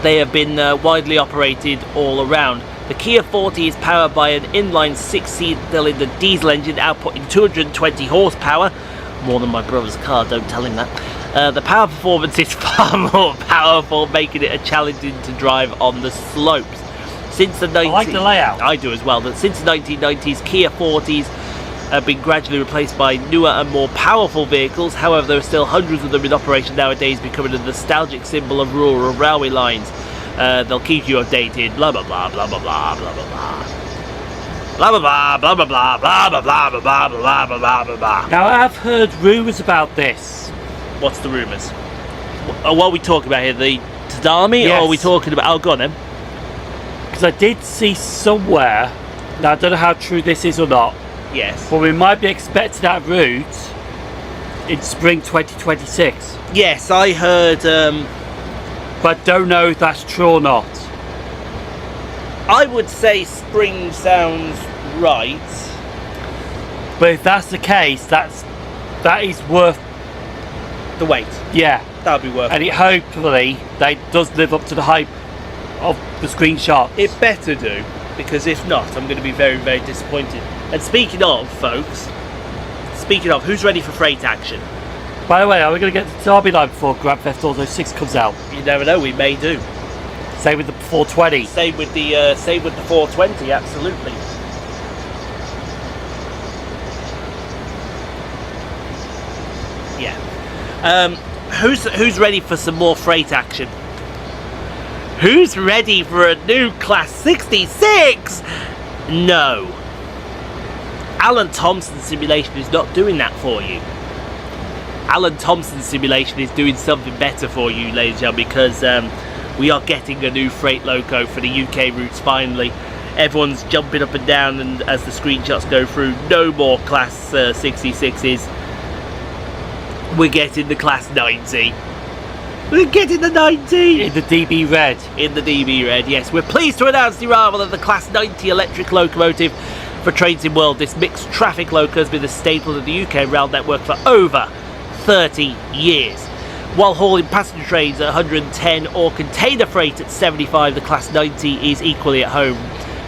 they have been widely operated all around. The Kia 40 is powered by an inline 6-cylinder diesel engine outputting 220 horsepower, more than my brother's car, don't tell him that. The power performance is far more powerful, making it challenging to drive on the slopes. Since the I like the layout. I do as well. But since the 1990s, Kia 40s have been gradually replaced by newer and more powerful vehicles. However, there are still hundreds of them in operation nowadays, becoming a nostalgic symbol of rural railway lines. They'll keep you updated. Blah blah blah blah blah blah blah blah blah. Blah blah blah blah blah blah blah blah blah blah blah blah blah blah blah blah. Now I've heard rumours about this. What's the rumours? What are we talking about here? The Tadami? Yes. Or are we talking about... Oh, go on then. Because I did see somewhere, now I don't know how true this is or not, Yes. but we might be expecting that route in spring 2026. Yes, I heard... But I don't know if that's true or not. I would say spring sounds right. But if that's the case, that is worth, The wait. yeah. That would be worth And it hopefully that does live up to the hype of the screenshot. It better do, because if not, I'm going to be very, very disappointed. And speaking of, folks, who's ready for freight action? By the way, are we going to get the Derby line before Grand Theft Auto 6 comes out? You never know, we may do. Same with the 420. Same with the 420, absolutely. Yeah. Who's ready for some more freight action? Who's ready for a new Class 66? No. Alan Thompson's simulation is not doing that for you. Alan Thompson's simulation is doing something better for you, ladies and gentlemen, because we are getting a new freight loco for the UK routes finally. Everyone's jumping up and down, and as the screenshots go through, no more Class 66s. We're getting the Class 90. We're getting the 90! In the DB Red. In the DB Red, yes. We're pleased to announce the arrival of the Class 90 electric locomotive for Trains in World. This mixed traffic loco has been a staple of the UK rail network for over 30 years. While hauling passenger trains at 110 or container freight at 75, the Class 90 is equally at home.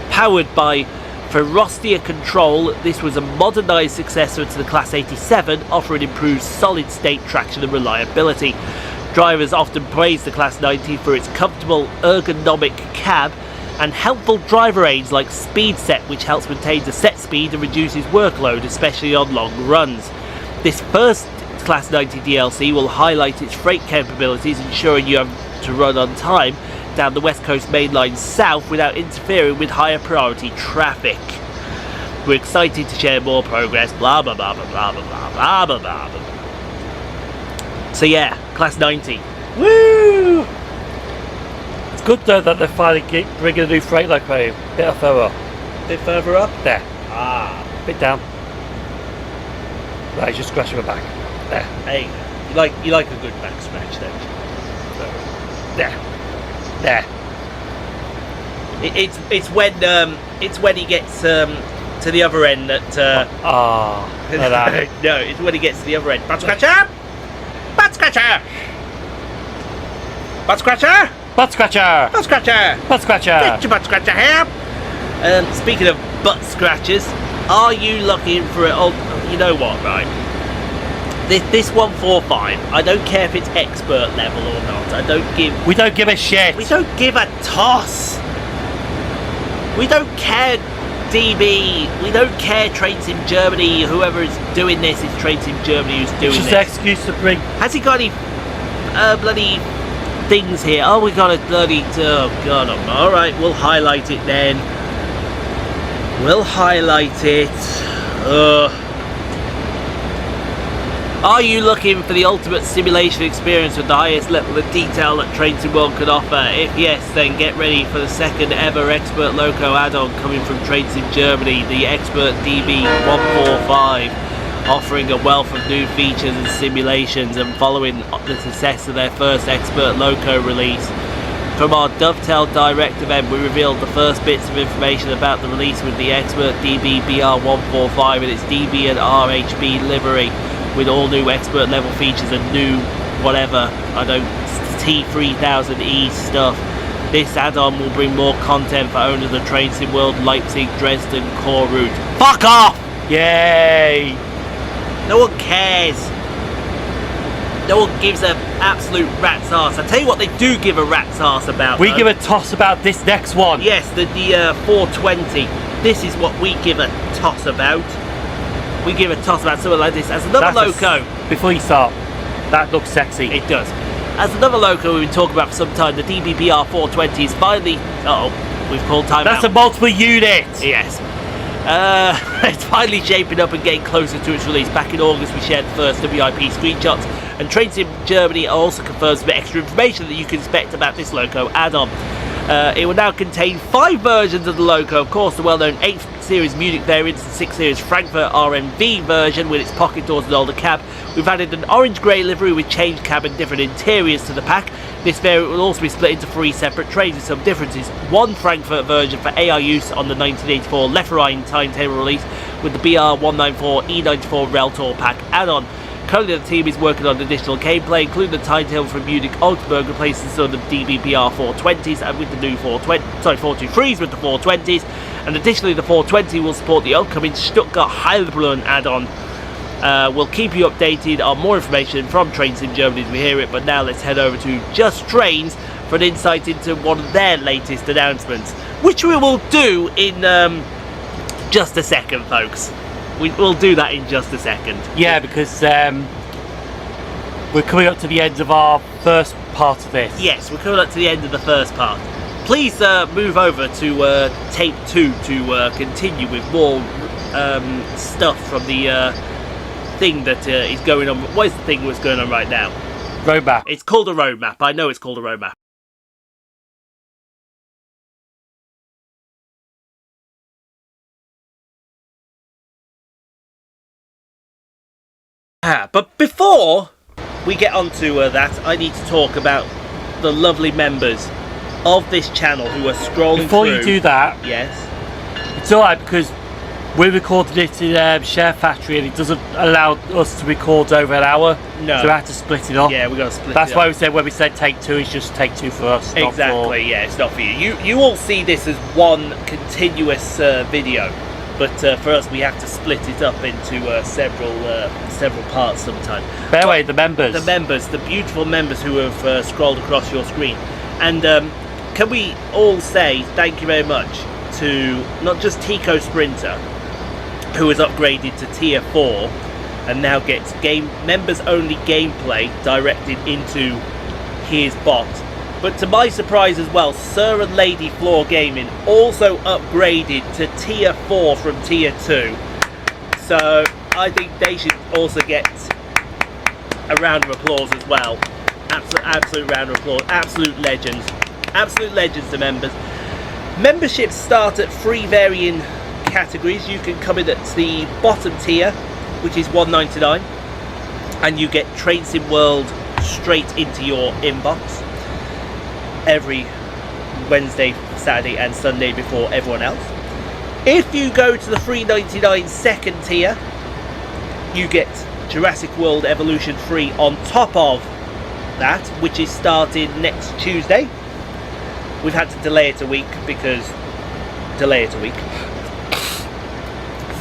Powered by Ferocity Control, this was a modernised successor to the Class 87, offering improved solid-state traction and reliability. Drivers often praise the Class 90 for its comfortable, ergonomic cab and helpful driver aids like Speed Set, which helps maintain the set speed and reduces workload, especially on long runs. This first Class 90 DLC will highlight its freight capabilities, ensuring you have to run on time down the West Coast Main Line south without interfering with higher priority traffic. We're excited to share more progress, blah blah blah blah blah blah blah blah blah blah. So yeah, Class 90. Woo! It's good though that they're finally bringing a new freight locomotive. Bit further up. Bit further up? There. Ah. Bit down. Right, just scratching my back. There. Hey, you like a good back scratch, don't you? There. There. It's when he gets to the other end that no, it's when he gets to the other end. Butt scratcher! Butt scratcher! Butt scratcher! Butt scratcher! Butt scratcher! Butt scratcher! Get your butt scratcher here! Speaking of butt scratchers, are you looking for it? Oh, you know what, right? This 145, I don't care if it's expert level or not. We don't give a shit. We don't give a toss. We don't care, DB. We don't care, Trains in Germany. Whoever is doing this is Trains in Germany who's doing It's just this. an excuse to bring. Has he got any bloody things here. Oh, we got a bloody... Oh, God. Alright, we'll highlight it then. We'll highlight it. Are you looking for the ultimate simulation experience with the highest level of detail that Train Sim World can offer? If yes, then get ready for the second ever Expert Loco add-on coming from Train Sim Germany, the Expert DB145, offering a wealth of new features and simulations, and following the success of their first Expert Loco release. From our Dovetail Direct event, we revealed the first bits of information about the release with the Expert DB BR145 and its DB and RHB livery, with all new expert level features and new whatever, I don't, T3000E stuff. This add-on will bring more content for owners of Train Sim World, Leipzig, Dresden core route. Fuck off! Yay! No one cares. No one gives an absolute rat's arse. I tell you what they do give a rat's arse about. We give a toss about this next one. Yes, the 420. This is what we give a toss about. We give a toss about something like this. As another loco. Before you start, that looks sexy. It does. As another loco we've been talking about for some time, the DBBR 420 is finally... Uh-oh, we've called time out. That's a multiple unit. Yes. It's finally shaping up and getting closer to its release. Back in August we shared the first WIP screenshots, and Train Sim Germany also confirms some extra information that you can expect about this loco add-on. It will now contain 5 versions of the loco, of course the well-known 8 Series Munich variant and 6 Series Frankfurt RMV version with its pocket doors and older cab. We've added an orange-grey livery with changed cab and different interiors to the pack. This variant will also be split into 3 separate trains with some differences. One Frankfurt version for AI use on the 1984 Lefferine timetable release with the BR194 E94 Rail Tour pack add-on. Currently the team is working on additional gameplay, including the timetable from Munich Augsburg, replacing some of the DBBR 420s and with the new 423s with the 420s. And additionally the 420 will support the upcoming Stuttgart Heilbronn add-on. We'll keep you updated on more information from Train Sim Germany as we hear it, but now let's head over to Just Trains for an insight into one of their latest announcements, which we will do in just a second, folks. We'll do that in just a second. Yeah, because we're coming up to the end of our first part of this. Yes, we're coming up to the end of the first part. Please move over to tape 2 to continue with more stuff from the thing that is going on. What is the thing that's going on right now? Roadmap. It's called a roadmap. I know it's called a roadmap. But before we get onto that, I need to talk about the lovely members of this channel who are scrolling Before through. you do that, Yes. it's alright because we recorded it in Share Factory and it doesn't allow us to record over an hour. No. So we have to split it up. Yeah, we're going to split That's it why up. we said when we said take 2, it's just take 2 for us. Not Exactly, yeah, it's not for you. You all see this as one continuous video, but for us we have to split it up into several parts sometime. By the way, the members. The members, the beautiful members who have scrolled across your screen. And can we all say thank you very much to not just Tico Sprinter, who has upgraded to tier 4 and now gets members only gameplay directed into his bot, but to my surprise as well, Sir and Lady Floor Gaming also upgraded to tier 4 from tier 2. So I think they should also get a round of applause as well. Absolute round of applause. Absolute legends. Absolute legends to members. Memberships start at 3 varying categories. You can come in at the bottom tier, which is $1.99, and you get Train Sim World straight into your inbox every Wednesday, Saturday and Sunday before everyone else. If you go to the $3.99 second tier, you get Jurassic World Evolution 3 on top of that, which is starting next Tuesday. We've had to delay it a week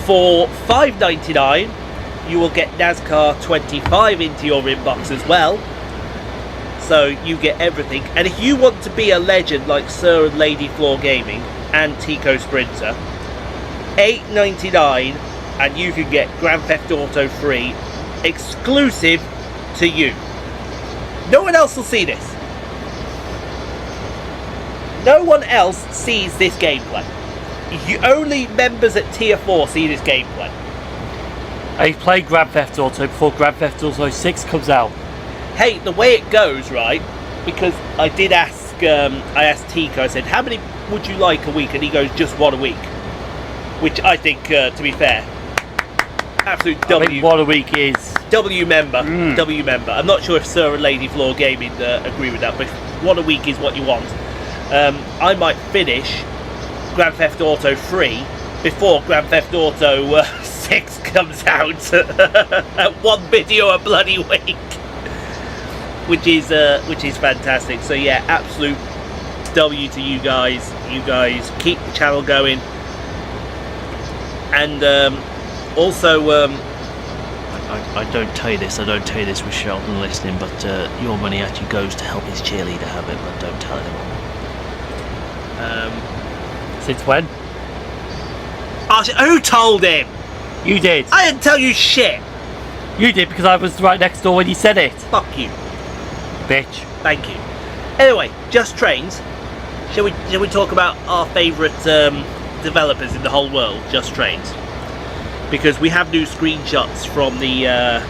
For $5.99 you will get NASCAR 25 into your inbox as well, so you get everything. And if you want to be a legend like Sir and Lady Floor Gaming and Tico Sprinter, $8.99 and you can get Grand Theft Auto 3 exclusive to you. No one else will see this. No one else sees this gameplay. Only members at Tier 4 see this gameplay. I played Grand Theft Auto before Grand Theft Auto 6 comes out. Hey, the way it goes, right? Because I did ask, I asked Tico, I said, how many would you like a week? And he goes, just one a week. Which I think, to be fair, absolute I think one a week is... W member. W member. I'm not sure if Sir and Lady Floor Gaming agree with that, but one a week is what you want. I might finish Grand Theft Auto 3 before Grand Theft Auto 6 comes out at one video a bloody week, which is fantastic. So yeah, absolute W to you guys. You guys keep the channel going, and also I don't tell you this, with Sheldon listening, but your money actually goes to help his cheerleader have it, but don't tell anyone. Since when? who told him? You did. I didn't tell you shit. You did, because I was right next door when you said it. Fuck you. Bitch. Thank you. Anyway, Just Trains. Shall we talk about our favourite developers in the whole world, Just Trains? Because we have new screenshots from the...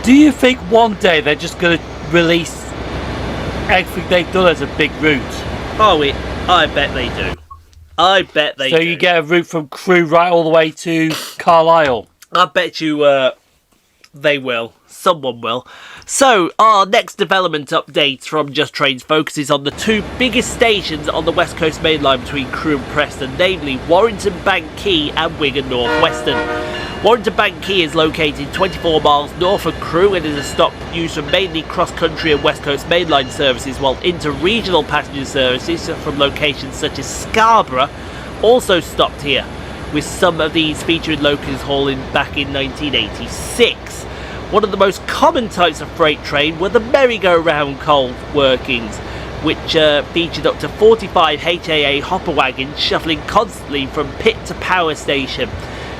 Do you think one day they're just going to release everything they've done as a big route? Oh, I bet they do. I bet they do. So you get a route from Crewe right all the way to Carlisle? I bet you they will. Someone will. So, our next development update from Just Trains focuses on the two biggest stations on the West Coast Main Line between Crewe and Preston, namely Warrington Bank Quay and Wigan North Western. Warrington Bank Quay is located 24 miles north of Crewe and is a stop used for mainly cross-country and West Coast Main Line services, while inter-regional passenger services from locations such as Scarborough also stopped here, with some of these featuring locomotives hauling back in 1986. One of the most common types of freight train were the merry-go-round coal workings, which featured up to 45 HAA hopper wagons shuffling constantly from pit to power station.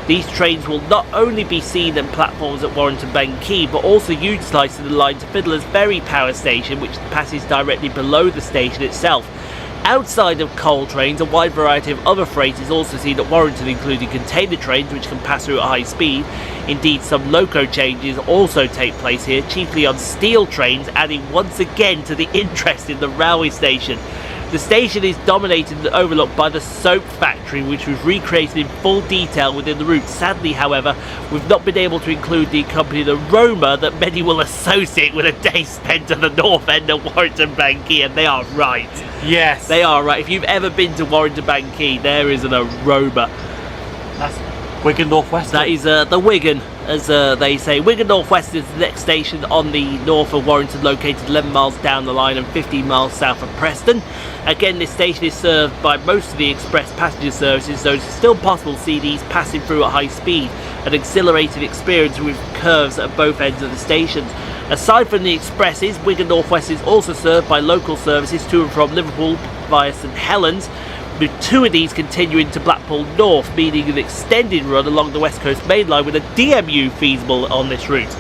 These trains will not only be seen on platforms at Warrington Bank Quay, but also utilised in the line to Fiddler's Ferry power station, which passes directly below the station itself. Outside of coal trains, a wide variety of other freight is also seen at Warrington, including container trains which can pass through at high speed. Indeed, some loco changes also take place here, chiefly on steel trains, adding once again to the interest in the railway station. The station is dominated and overlooked by the soap factory, which was recreated in full detail within the route. Sadly, however, we've not been able to include the accompanying aroma that many will associate with a day spent at the north end of Warrington Bank Quay, and they are right. Yes. They are right. If you've ever been to Warrington Bank Quay, there is an aroma. That's Wigan North Western. That is the Wigan, as they say. Wigan North Western is the next station on the north of Warrington, located 11 miles down the line and 15 miles south of Preston. Again, this station is served by most of the express passenger services, though it's still possible to see these passing through at high speed, an exhilarating experience with curves at both ends of the stations. Aside from the expresses, Wigan North Western is also served by local services to and from Liverpool via St Helens, with two of these continuing to Blackpool North, meaning an extended run along the West Coast Main Line with a DMU feasible on this route.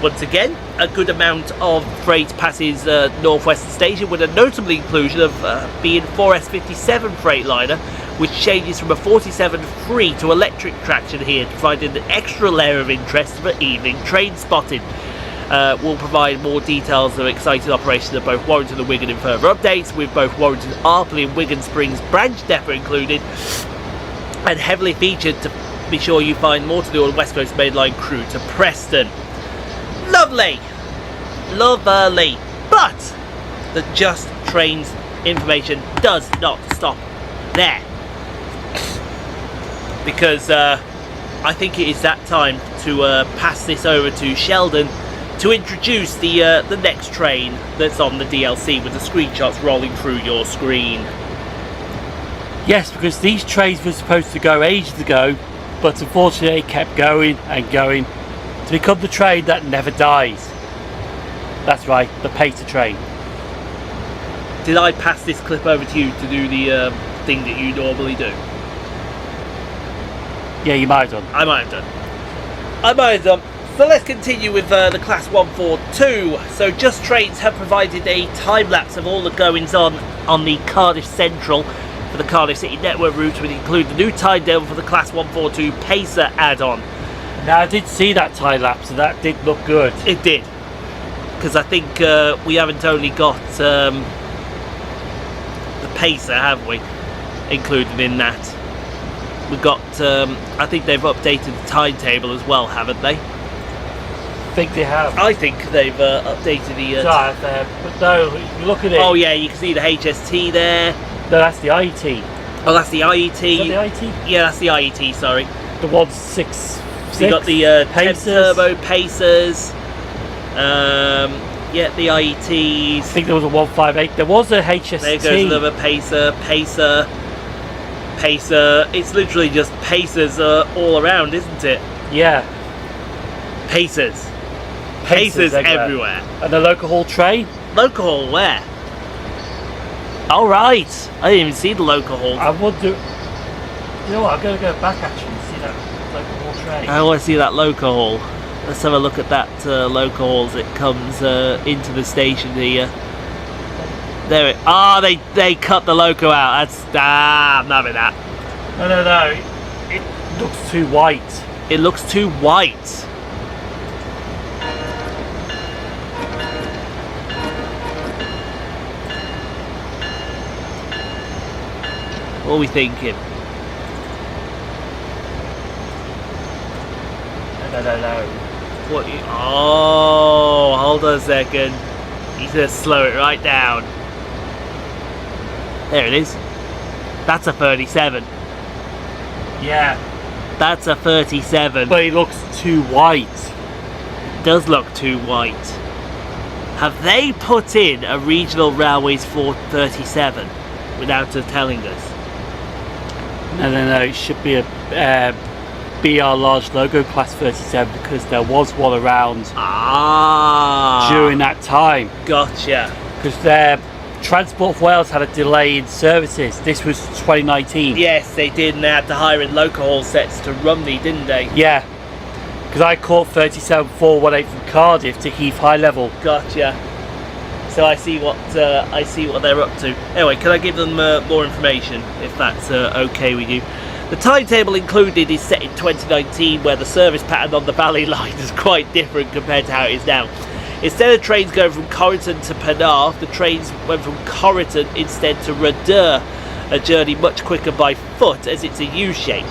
Once again, a good amount of freight passes North Western Station, with a notable inclusion of being 4S57 Freightliner, which changes from a 47-free to electric traction here to provide an extra layer of interest for evening train spotting. We'll provide more details of exciting operations at both Warrington and Wigan in further updates, with both Warrington Arpley and Wigan Springs branch depot included, and heavily featured to be sure you find more to do on West Coast Main Line Crewe to Preston. Lovely! Lovely! But the Just Trains information does not stop there, because I think it is that time to pass this over to Sheldon to introduce the next train that's on the DLC, with the screenshots rolling through your screen. Yes, because these trains were supposed to go ages ago, but unfortunately it kept going and going to become the train that never dies. That's right, the Pacer train. Did I pass this clip over to you to do the thing that you normally do? Yeah, you might have done. I might have done. So let's continue with the Class 142. So Just Trains have provided a time-lapse of all the goings-on the Cardiff Central for the Cardiff City Network route, which include the new timetable for the Class 142 Pacer add-on. Now I did see that time lapse and that did look good. It did, because I think we haven't only got the Pacer, have we, included in that. We've got, I think they've updated the timetable as well, haven't they? I think they have. I think they've updated the... but no, you look at it. Oh yeah, you can see the HST there. No, that's the IET. Oh, that's the IET. Is that the IET? Yeah, that's the IET, sorry. The 166. So you got the 10 turbo Pacers. Yeah, the IETs. I think there was a 158. There was a HST. There goes another Pacer. It's literally just Pacers all around, isn't it? Yeah. Pacers everywhere. And the local haul train. Local haul where? All right, I didn't even see the local haul. I would do. You know what? I'm going to go back actually and see that local haul train. I want to see that local haul. Let's have a look at that local haul as it comes into the station here. There it. Ah, they cut the loco out. I'm not having that. No. It looks too white. It looks too white. What are we thinking? No. What? Oh, hold on a second. He's gonna slow it right down. There it is. That's a 37. Yeah. That's a 37. But it looks too white. It does look too white. Have they put in a regional railways 437 without telling us? No. It should be a BR large logo class 37 because there was one around during that time. Gotcha. Because their Transport for Wales had a delay in services. This was 2019. Yes, they did, and they had to hire in local haul sets to Rumney, didn't they? Yeah. Because I caught 37418 from Cardiff to Heath High Level. Gotcha. So I see what they're up to. Anyway, can I give them more information if that's okay with you? The timetable included is set in 2019, where the service pattern on the Valley Line is quite different compared to how it is now. Instead of trains going from Corriton to Penarth, the trains went from Corriton instead to Radur, a journey much quicker by foot as it's a U-shape.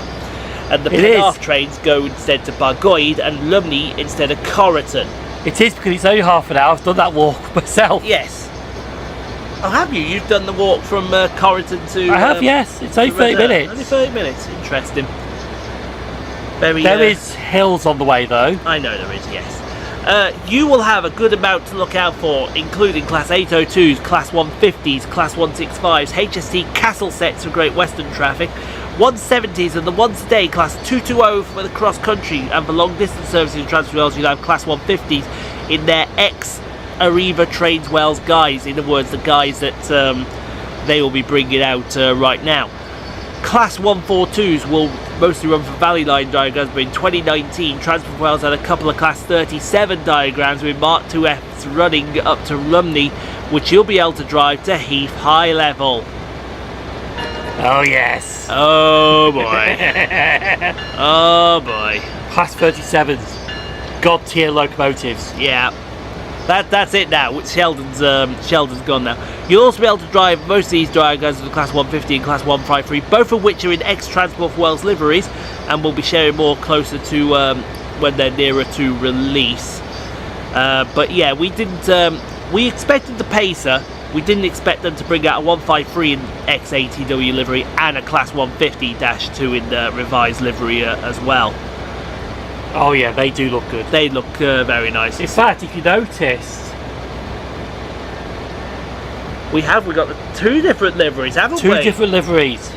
And the Penarth trains go instead to Bargoed and Lumney instead of Corriton. It is because it's only half an hour. I've done that walk myself. Yes. Oh, have you? You've done the walk from Corriton to... I have, yes. It's only 30 minutes. Only 30 minutes. Interesting. Very. There is hills on the way, though. I know there is, yes. You will have a good amount to look out for, including Class 802s, Class 150s, Class 165s, HST Castle sets for Great Western traffic, 170s and the once a day Class 220 for the cross country, and for long distance services in Transport Wales you'll have Class 150s in their ex-Arriva Trains Wales guys, in other words the guys that they will be bringing out right now. Class 142s will mostly run for Valley Line diagrams, but in 2019 Transport Wales had a couple of Class 37 diagrams with Mark 2Fs running up to Rumney, which you'll be able to drive to Heath High Level. Oh, yes. Oh boy. Oh boy. Class 37s. God tier locomotives. Yeah. That's it now. Sheldon's gone now. You'll also be able to drive most of these diagrams of the Class 150 and Class 153, both of which are in ex-Transport for Wales liveries, and we'll be sharing more closer to when they're nearer to release. But yeah, we expected the Pacer. We didn't expect them to bring out a 153 in ex-ATW livery and a Class 150-2 in the revised livery as well. Oh yeah, they do look good. They look very nice. In fact, if you noticed, we've got the two different liveries, haven't we? Two different liveries.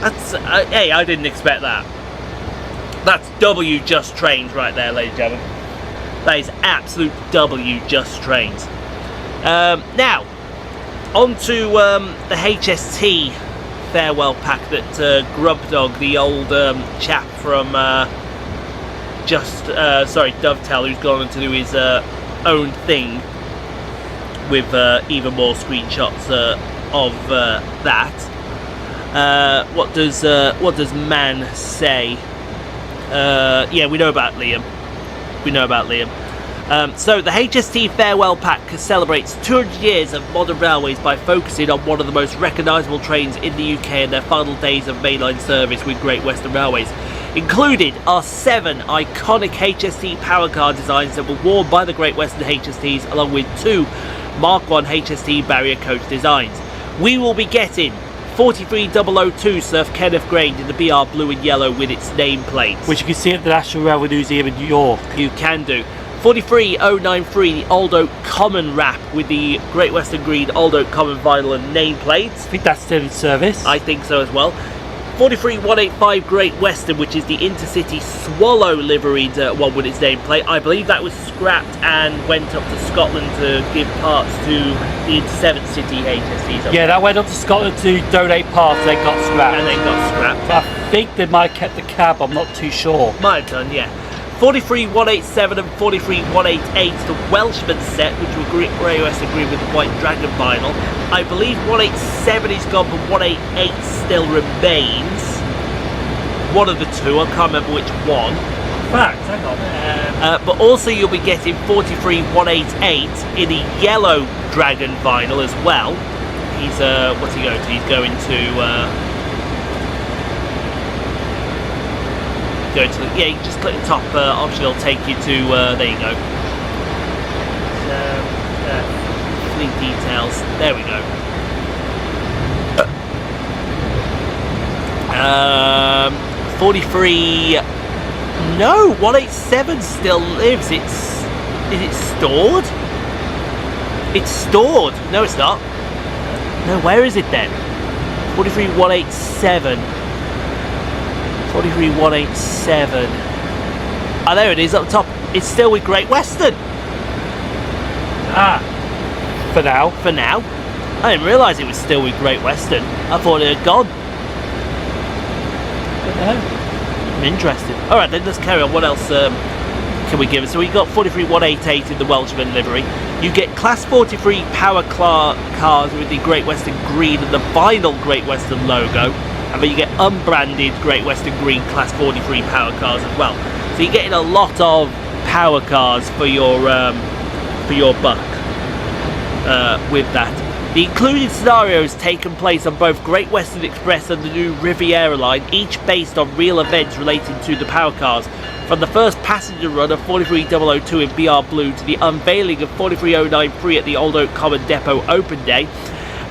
That's hey, I didn't expect that. That's W Just Trains right there, ladies and gentlemen. That is absolute W Just Trains. Now, on to the HST farewell pack that Grub Dog, the old chap from Dovetail, who's gone on to do his own thing with even more screenshots of that. What does Man say? Yeah, we know about Liam. So the HST Farewell Pack celebrates 200 years of modern railways by focusing on one of the most recognisable trains in the UK and their final days of mainline service with Great Western Railways. Included are 7 iconic HST power car designs that were worn by the Great Western HSTs, along with 2 Mark 1 HST barrier coach designs. We will be getting 43002 Sir Kenneth Grange in the BR blue and yellow with its nameplate, Which you can see at the National Railway Museum in New York. You can do. 43093, the Old Oak Common wrap with the Great Western Green Old Oak Common vinyl and nameplate. I think that's still in service. I think so as well. 43185 Great Western, which is the Intercity Swallow liveried one with its nameplate. I believe that was scrapped and went up to Scotland to give parts to the Inter-7 City HSTs. Yeah, that went up to Scotland to donate parts, then got scrapped. And then got scrapped. I think they might have kept the cab, I'm not too sure. Might have done, yeah. 43187 and 43188, the Welshman set, which were Great Western Green with the White Dragon vinyl. I believe 187 is gone, but 188 still remains. One of the two, I can't remember which one. Fact, hang on. But also you'll be getting 43188 in the yellow Dragon vinyl as well. He's what's he going to? He's going to yeah, you can just click the top option, it'll take you to there you go. Fleet details. There we go. 43. No, 187 still lives. Is it stored? It's stored. No, it's not. No, where is it then? 43187. 43187. Ah, there it is up top. It's still with Great Western. Ah, for now. For now. I didn't realise it was still with Great Western. I thought it had gone. I'm interested. Alright then, let's carry on. What else can we give us? So we got 43188 in the Welshman livery. You get Class 43 power cars with the Great Western Green and the vinyl Great Western logo. And then you get unbranded Great Western Green Class 43 power cars as well. So you're getting a lot of power cars for your buck with that. The included scenarios taken place on both Great Western Express and the new Riviera line, each based on real events relating to the power cars. From the first passenger run of 43002 in BR Blue to the unveiling of 43093 at the Old Oak Common Depot Open Day.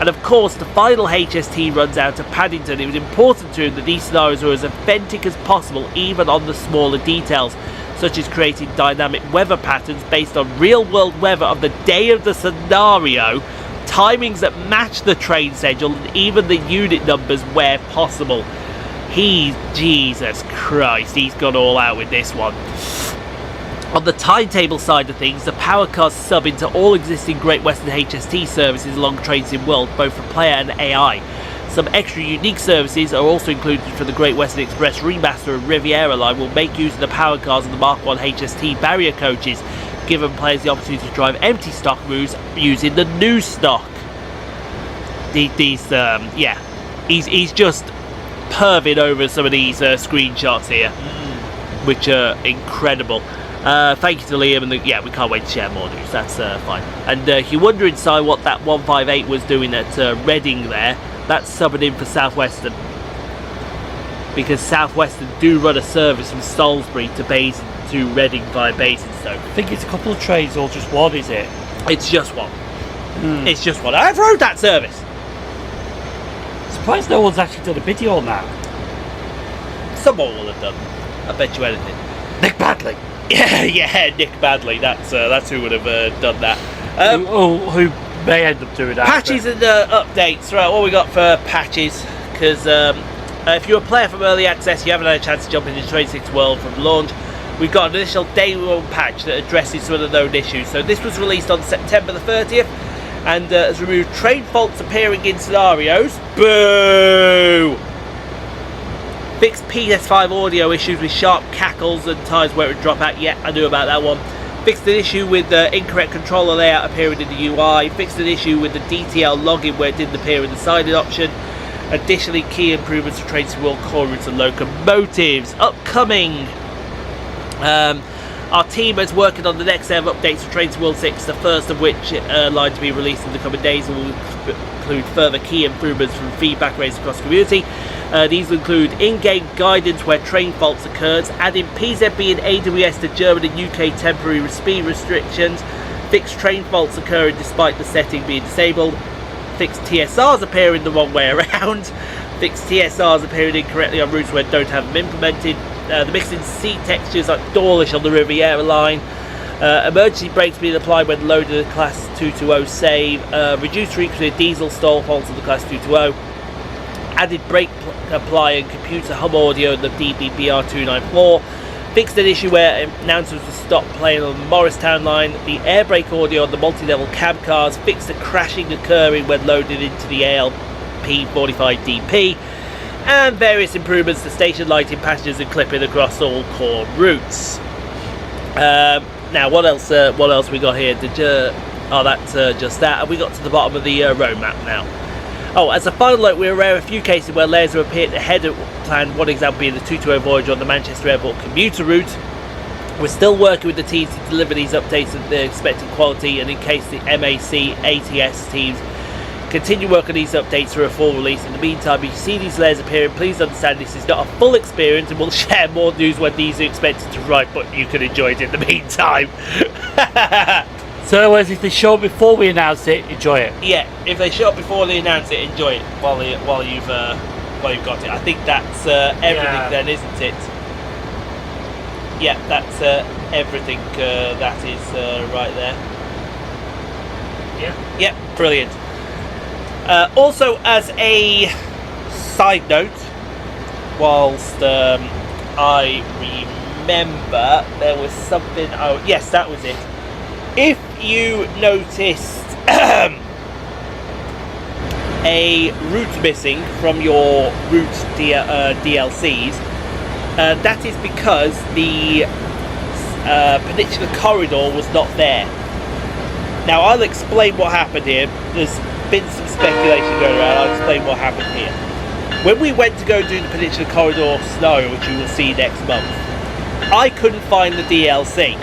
And of course, the final HST runs out of Paddington. It was important to him that these scenarios were as authentic as possible, even on the smaller details, such as creating dynamic weather patterns based on real-world weather of the day of the scenario, timings that match the train schedule, and even the unit numbers where possible. Jesus Christ, he's gone all out with this one. On the timetable side of things, the power cars sub into all existing Great Western HST services along Train Sim World, both for player and AI. Some extra unique services are also included for the Great Western Express Remaster and Riviera line, will make use of the power cars and the Mark 1 HST barrier coaches, giving players the opportunity to drive empty stock moves using the new stock. He's just perving over some of these screenshots here, which are incredible. Thank you to Liam, and yeah, we can't wait to share more news. That's fine. And if you wonder inside what that 158 was doing at Reading there, that's subbing in for Southwestern, because Southwestern do run a service from Salisbury to Reading via Basingstoke. I think it's a couple of trains or just one, is it? It's just one. It's just one. I've rode that service. Surprised no one's actually done a video on that. Someone will have done. I bet you anything. Nick Badley. Yeah, Nick Badley. That's who would have done that. Who may end up doing that. Patches and updates. Right, what we got for patches? Because if you're a player from Early Access, you haven't had a chance to jump into Train 6 World from launch. We've got an initial day one patch that addresses some of the known issues. So this was released on September the 30th and has removed train faults appearing in scenarios. Boo! Fixed PS5 audio issues with sharp cackles and times where it would drop out. Yeah, I knew about that one. Fixed an issue with the incorrect controller layout appearing in the UI. Fixed an issue with the DTL login where it didn't appear in the sided option. Additionally, key improvements to Train Sim World core routes and locomotives. Upcoming. Our team is working on the next set of updates for Train Sim World 6, the first of which line to be released in the coming days will include further key improvements from feedback raised across the community. These will include in-game guidance where train faults occurs, adding PZB and AWS to German and UK temporary speed restrictions, fixed train faults occurring despite the setting being disabled, fixed TSRs appearing the wrong way around, fixed TSRs appearing incorrectly on routes where don't have them implemented, the mixing seat textures like Dawlish on the Riviera line, emergency brakes being applied when loaded the class 220 save, reduced frequency of diesel stall faults on the class 220, added brake apply and computer hum audio in the DBBR294, fixed an issue where announcers would stop playing on the Morristown line, the air brake audio on the multi-level cab cars, fixed the crashing occurring when loaded into the ALP45DP, and various improvements to station lighting, passengers and clipping across all core routes. Now what else we got here? That's just that, and we got to the bottom of the roadmap now. Oh, as a final note, we're aware of a few cases where layers have appeared ahead of plan, one example being the 220 Voyager on the Manchester Airport commuter route. We're still working with the teams to deliver these updates at the expected quality, and in case the MAC ATS teams continue work on these updates for a full release. In the meantime, if you see these layers appearing, please understand this is not a full experience, and we'll share more news when these are expected to arrive, but you can enjoy it in the meantime. So in other words, if they show up before we announce it, enjoy it. Yeah, if they show up before they announce it, enjoy it while you've got it. I think that's everything then, isn't it? Yeah, that's everything. That is right there. Yeah. Yep, brilliant. Also, as a side note, whilst I remember there was something. Oh, yes, that was it. If you noticed a route missing from your route DLCs, that is because the Peninsula Corridor was not there. Now I'll explain what happened here. There's been some speculation going around. I'll explain what happened here. When we went to go do the Peninsula Corridor scenario, which you will see next month, I couldn't find the DLC.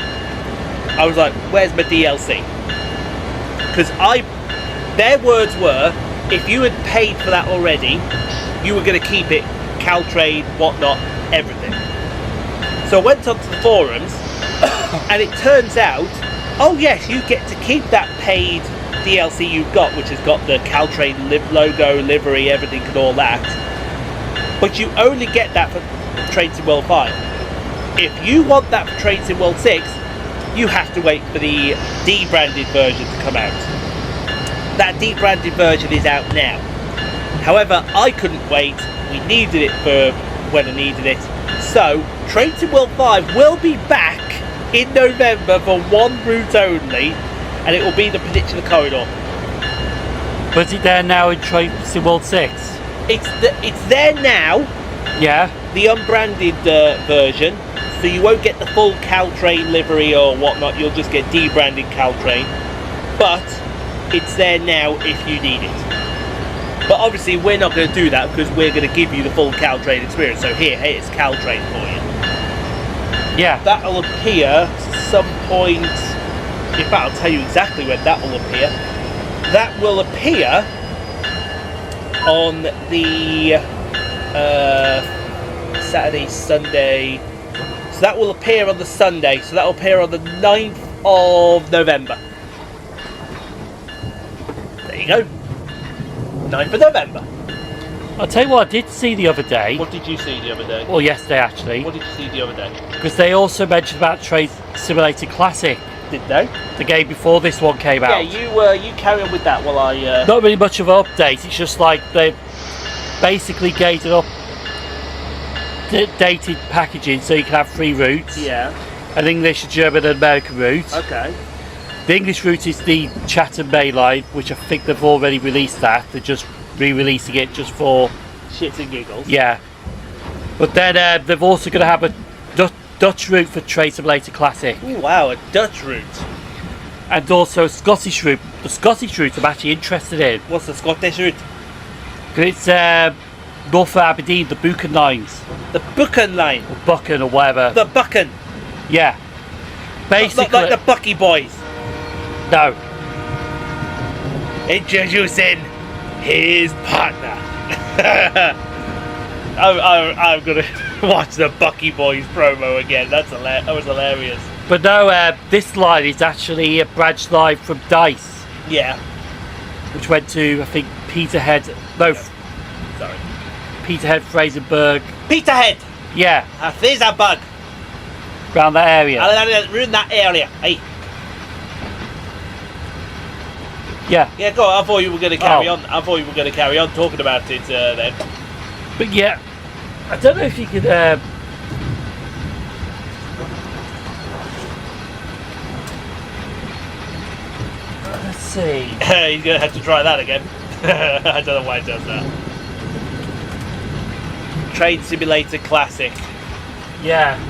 I was like, where's my DLC? Because their words were, if you had paid for that already, you were going to keep it, Caltrade, whatnot, everything. So I went onto the forums, and it turns out, oh yes, you get to keep that paid DLC you've got, which has got the Caltrade logo, livery, everything and all that. But you only get that for Train Sim World 5. If you want that for Train Sim World 6, you have to wait for the debranded version to come out. That debranded version is out now. However, I couldn't wait. We needed it for when I needed it. So, Train Sim World 5 will be back in November for one route only, and it will be the Peninsula Corridor. But is it there now in Train Sim World 6? It's there now. Yeah. The unbranded version. So you won't get the full Caltrain livery or whatnot, you'll just get debranded Caltrain. But it's there now if you need it. But obviously we're not going to do that because we're going to give you the full Caltrain experience. So here's Caltrain for you. Yeah. That'll appear some point. In fact, I'll tell you exactly when that will appear. That will appear on the Saturday, Sunday. So that will appear on the Sunday. So that will appear on the 9th of November. There you go. 9th of November. I'll tell you what I did see the other day. What did you see the other day? Well, yesterday actually. What did you see the other day? Because they also mentioned about Train Simulator Classic. Did they? The game before this one came out. Yeah, you carry on with that while I... Not really much of an update. It's just like they've basically gated up dated packaging so you can have 3 routes. Yeah. An English, a German and American route. Okay. The English route is the Chatham Bay line, which I think they've already released that. They're just re-releasing it just for shits and giggles. Yeah. But then they've also going to have a Dutch route for Train Simulator Classic. Ooh, wow, a Dutch route. And also a Scottish route. The Scottish route I'm actually interested in. What's the Scottish route? 'Cause it's north of Aberdeen, the Buchan lines. The Buchan line. Or Buchan or whatever. The Buchan. Yeah. Basically. Not like the Bucky Boys. No. Introducing his partner. I'm gonna watch the Bucky Boys promo again. That was hilarious. But no, this line is actually a branch line from Dice, Yeah. which went to, I think, Peterhead. No, Sorry. Peterhead, Fraserburgh. Peterhead. Yeah, There's a bug. around that area. I'll ruin that area. Hey. Yeah, Yeah, go on. I thought you were going to carry Oh. on. I thought you were going to carry on talking about it then. but yeah, I don't know if you could. Let's see. He's going to have to try that again. I don't know why he does that. Train Simulator Classic. Yeah. I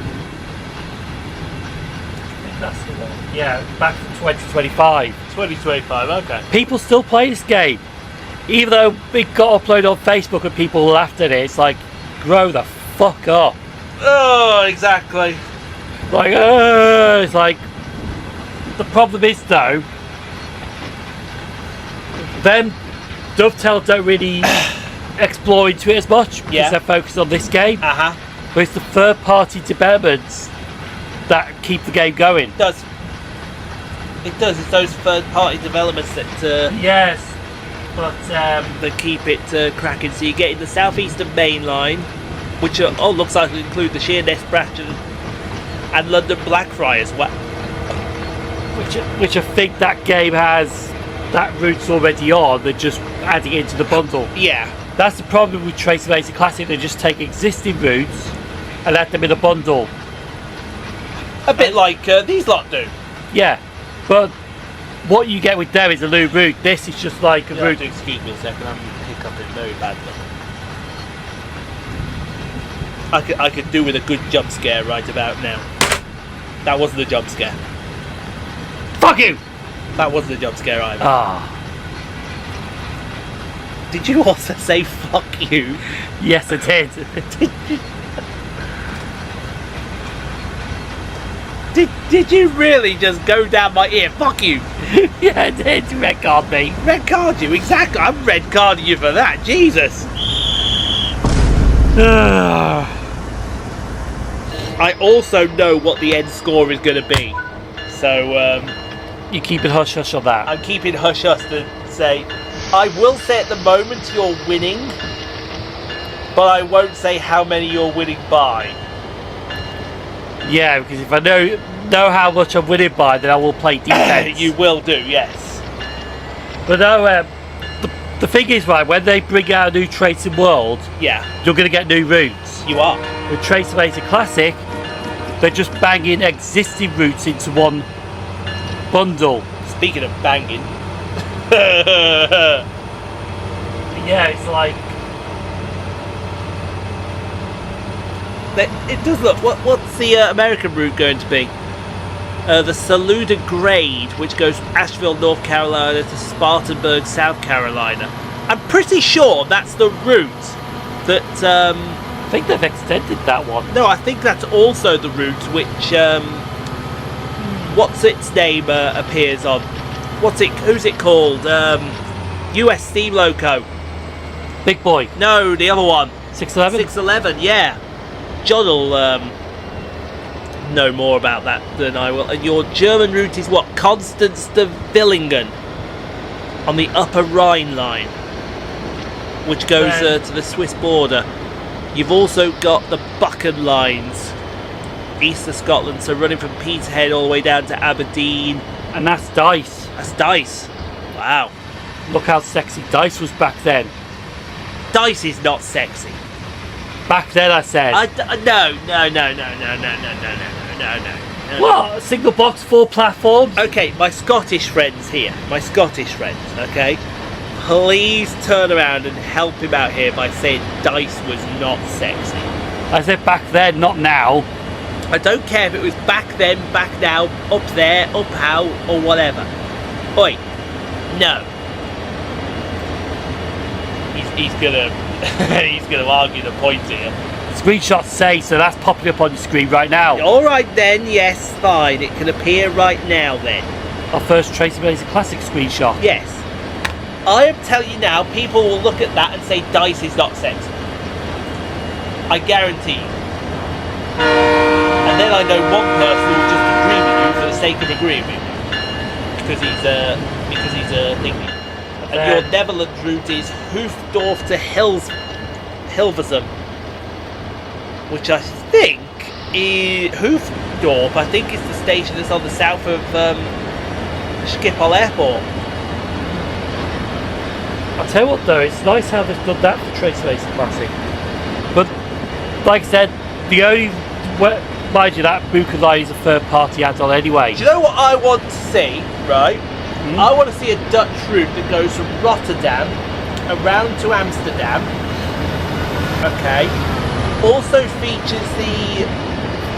think that's the one. Yeah, back to 2025. 2025, okay. People still play this game. Even though it got uploaded on Facebook and people laughed at it, it's like, grow the fuck up. Oh, exactly. Like, it's like, the problem is though, them Dovetail don't really explore into it as much because Yeah. they're focused on this game. Uh-huh. But it's the third party developments that keep the game going. It does. It does. It's those third-party developments that Yes, but that keep it cracking. So you get in the southeastern main line, which looks like it'll include the Sheerness branch and London Blackfriars. What? which I think that game has that route's already on. They're just adding it into the bundle. Yeah. That's the problem with Train Simulator Classic. They just take existing routes and add them in a bundle. A bit like these lot do. Yeah, but what you get with them is a new route. This is just like a route. Excuse me a second. I'm hiccuping very badly. I could do with a good jump scare right about now. That wasn't a jump scare. Fuck you! That wasn't a jump scare either. Ah, Did you also say fuck you? yes, I did. Did you really just go down my ear? Fuck you! Yeah, I did. Red card me. Red card you, exactly. I'm red carding you for that. Jesus. I also know what the end score is going to be, so You keep it hush hush on that. I'm keeping hush hush to say. I will say at the moment you're winning, but I won't say how many you're winning by. Yeah, because if I know how much I'm winning by, then I will play defense. You will do, yes. But no, the thing is, right, when they bring out a new Train Sim World, Yeah, you're going to get new routes. you are. With Train Simulator Classic, they're just banging existing routes into one bundle. Speaking of banging, Yeah, it's like, it does look. What's the American route going to be? The Saluda Grade, which goes from Asheville, North Carolina to Spartanburg, South Carolina. I'm pretty sure that's the route that. I think they've extended that one. No, I think that's also the route which. What's its name appears on? Who's it called? US Steam Loco. Big Boy. No, the other one. 611? 611, yeah. John will know more about that than I will. And your German route is what? Constance to Villingen on the Upper Rhine line, which goes to the Swiss border. You've also got the Buchan lines, east of Scotland, so running from Peterhead all the way down to Aberdeen. And that's Dice. That's Dice. Wow. Look how sexy Dice was back then. Dice is not sexy. Back then, I said. No. What? Single box, 4 platforms? Okay, my Scottish friends here. Okay? Please turn around and help him out here by saying Dice was not sexy. I said back then, not now. I don't care if it was back then, back now, up there, up how, or whatever. Oi, no. He's gonna he's gonna argue the point here. Screenshots say, so that's popping up on your screen right now. All right then, yes, fine. It can appear right now then. Our first Tracy Blazer Classic screenshot. Yes. I am telling you now, people will look at that and say dice is not sexy. I guarantee you. And then I know one person who will just agree with you for the sake of agreeing with you. Because he's a thingy. And your Netherlands route is Hoofddorp to Hilversum. Which I think is Hoofddorp, I think is the station that's on the south of Schiphol Airport. I'll tell you what though, it's nice how they've done that for Tracy Blazer Classic. But like I said, the only mind you that Buka Line is a third party add-on anyway. Do you know what I want to see, right? I want to see a Dutch route that goes from Rotterdam around to Amsterdam. Okay. Also features the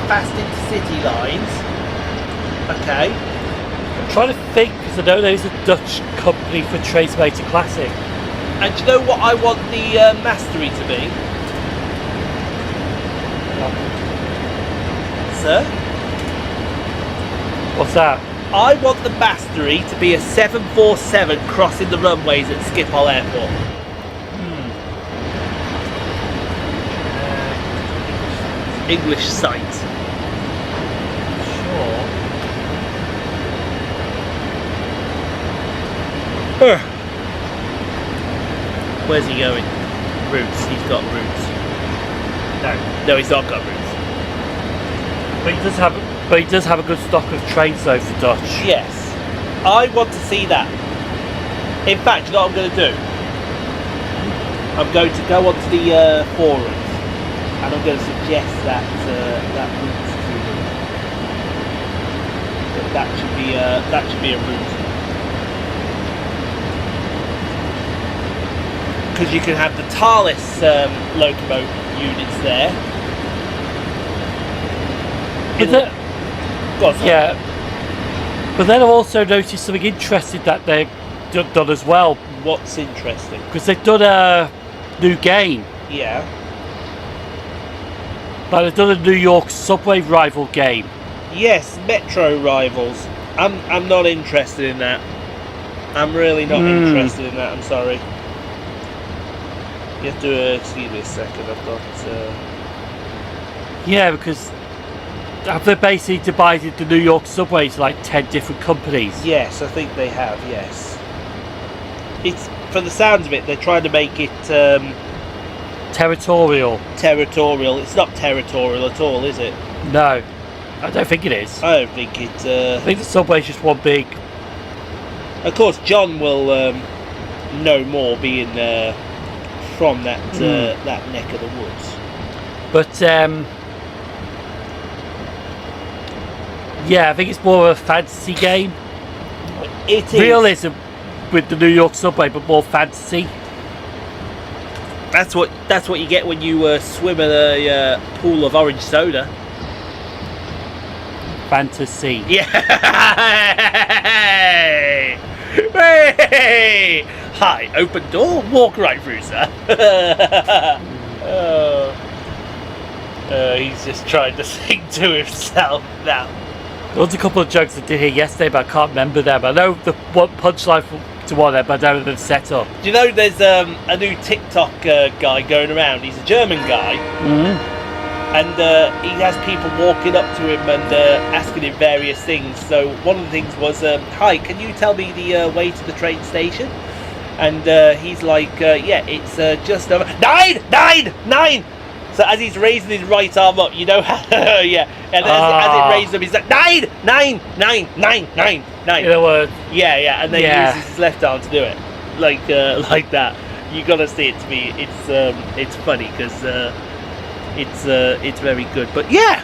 fast intercity lines. Okay. I'm trying to think because I know there's a Dutch company for Tracy Blazer Classic. And do you know what I want the mastery to be? Sir? What's that? I want the mastery to be a 747 crossing the runways at Schiphol Airport. English site. Sure. Where's he going? Routes. He's got routes. No, he's not got routes. But he does have a good stock of trains though for Dutch. Yes. I want to see that. In fact, you know what I'm going to do? I'm going to go onto the forums and I'm going to suggest that route to them. That should be a route. Because you can have the Thales locomotive units there. Yeah, but then I've also noticed something interesting that they've done as well. What's interesting? Because they've done a new game. Yeah. Like they've done a New York subway rival game. Yes, Metro Rivals. I'm not interested in that. I'm really not interested in that. I'm sorry. You have to excuse me a second. I've got. Yeah, because have they basically divided the New York subway into like 10 different companies? Yes, I think they have. Yes. It's for the sounds of it, they're trying to make it Territorial. Territorial. It's not territorial at all, is it? No, I don't think it is. I don't think it. I think the subway's just one big. Of course, John will know more, being from that that neck of the woods. But yeah, I think it's more of a fantasy game. It is realism with the New York subway, but more fantasy. That's what you get when you swim in a pool of orange soda. Fantasy. Yeah. Hey! Hi, open door, walk right through, sir. He's just trying to sing to himself now. There was a couple of jokes I did hear yesterday, but I can't remember them. I know the one punchline to one of them, but I don't know the setup. Do you know there's a new TikTok guy going around? He's a German guy. And he has people walking up to him and asking him various things. So one of the things was, hi, can you tell me the way to the train station? And he's like, yeah, it's just over 9. So as he's raising his right arm up, you know how, yeah. And as it raises up, he's like 9. In other words, yeah. And then he uses his left arm to do it, like that. You gotta see it to me. It's funny because. It's very good, but yeah,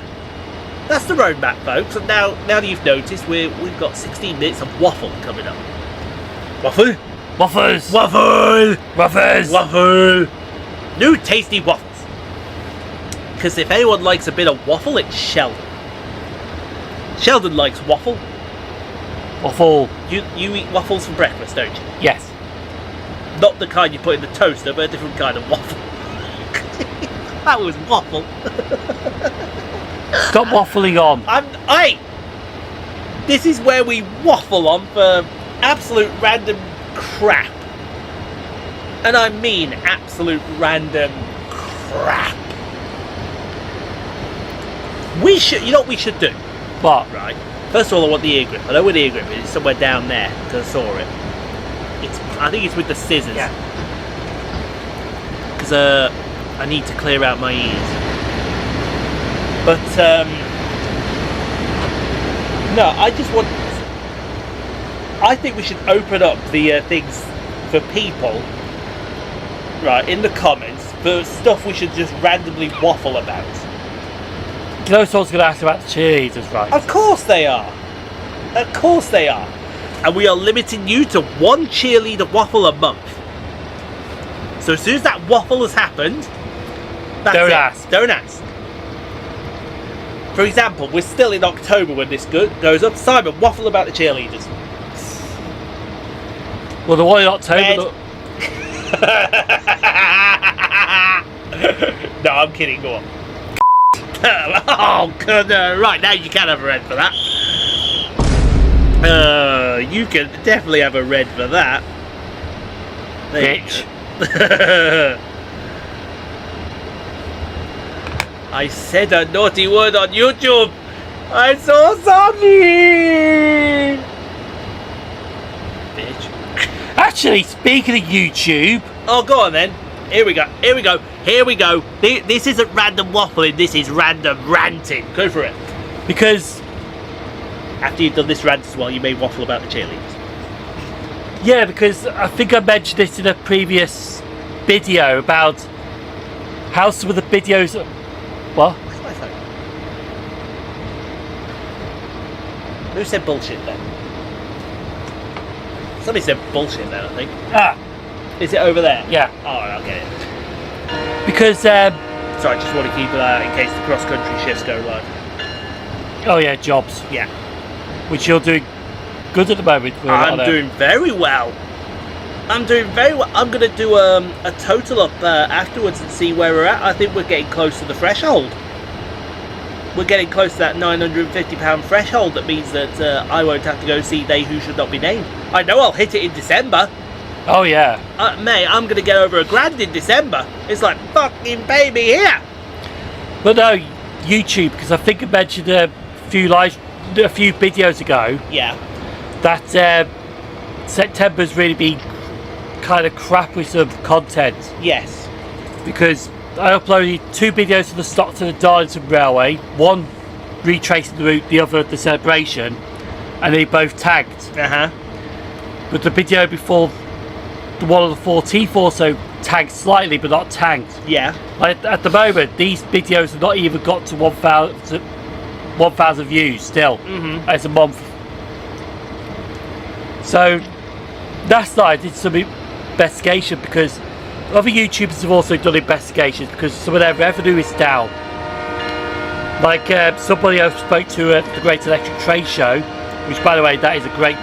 that's the roadmap, folks. And now that you've noticed, we've got 16 minutes of waffle coming up. Waffles. New tasty waffles. Because if anyone likes a bit of waffle, it's Sheldon. Sheldon likes waffle. Waffle. You eat waffles for breakfast, don't you? Yes. Not the kind you put in the toaster, but a different kind of waffle. That was waffle. Stop waffling on. This is where we waffle on for absolute random crap. And I mean absolute random crap. We should, you know what we should do? What? Right. First of all, I want the ear grip. I know where the ear grip is. It's somewhere down there, because I saw it. I think it's with the scissors. Yeah. Because I need to clear out my ears. But no, I think we should open up the things for people, right, in the comments for stuff we should just randomly waffle about. You know someone's going to ask about the cheerleaders, right? Of course they are. Of course they are. And we are limiting you to one cheerleader waffle a month. So as soon as that waffle has happened, that's Don't it. ask. Don't ask. For example, we're still in October when this goes up. Simon, waffle about the cheerleaders. Well, the one in October... No, I'm kidding. Go on. Oh, God, right, now you can have a red for that. You can definitely have a red for that. There you Bitch. go. I said a naughty word on YouTube. I'm so sorry. Bitch. Actually, speaking of YouTube... Oh, go on then. Here we go. Here we go. Here we go. This isn't random waffling. This is random ranting. Go for it. Because... After you've done this rant as well, you may waffle about the cheerleaders. Yeah, because I think I mentioned this in a previous video about how some of the videos... What? Where's my phone? Who said bullshit then? Somebody said bullshit then, I think. Ah, Is it over there? yeah. Oh, I'll get it. Because, Sorry, I just want to keep it out in case the cross-country shifts go live. oh yeah, jobs. Yeah. Which you're doing good at the moment. with a lot I'm of- doing very well. I'm doing very well. I'm going to do a total up afterwards and see where we're at. I think we're getting close to the threshold. We're getting close to that £950 threshold. That means that I won't have to go see They Who Should Not Be Named. I know I'll hit it in December. Oh yeah. Mate, I'm going to get over £1,000 in December. It's like, fucking baby here. But no, YouTube, because I think I mentioned a few videos ago Yeah. that September's really been kind of crap with some content, Yes. because I uploaded 2 videos of the Stockton and Darlington Railway, one retracing the route, the other the celebration, and they both tagged. Uh-huh. But the video before, the one of the 14th also tagged slightly but not tagged. Yeah. Like, at the moment, these videos have not even got to 1,000 views still. Mm-hmm. It's a month. So last night I did some investigation, because other YouTubers have also done investigations because some of their revenue is down. Like somebody I spoke to at the Great Electric Train Show, which by the way, that is a great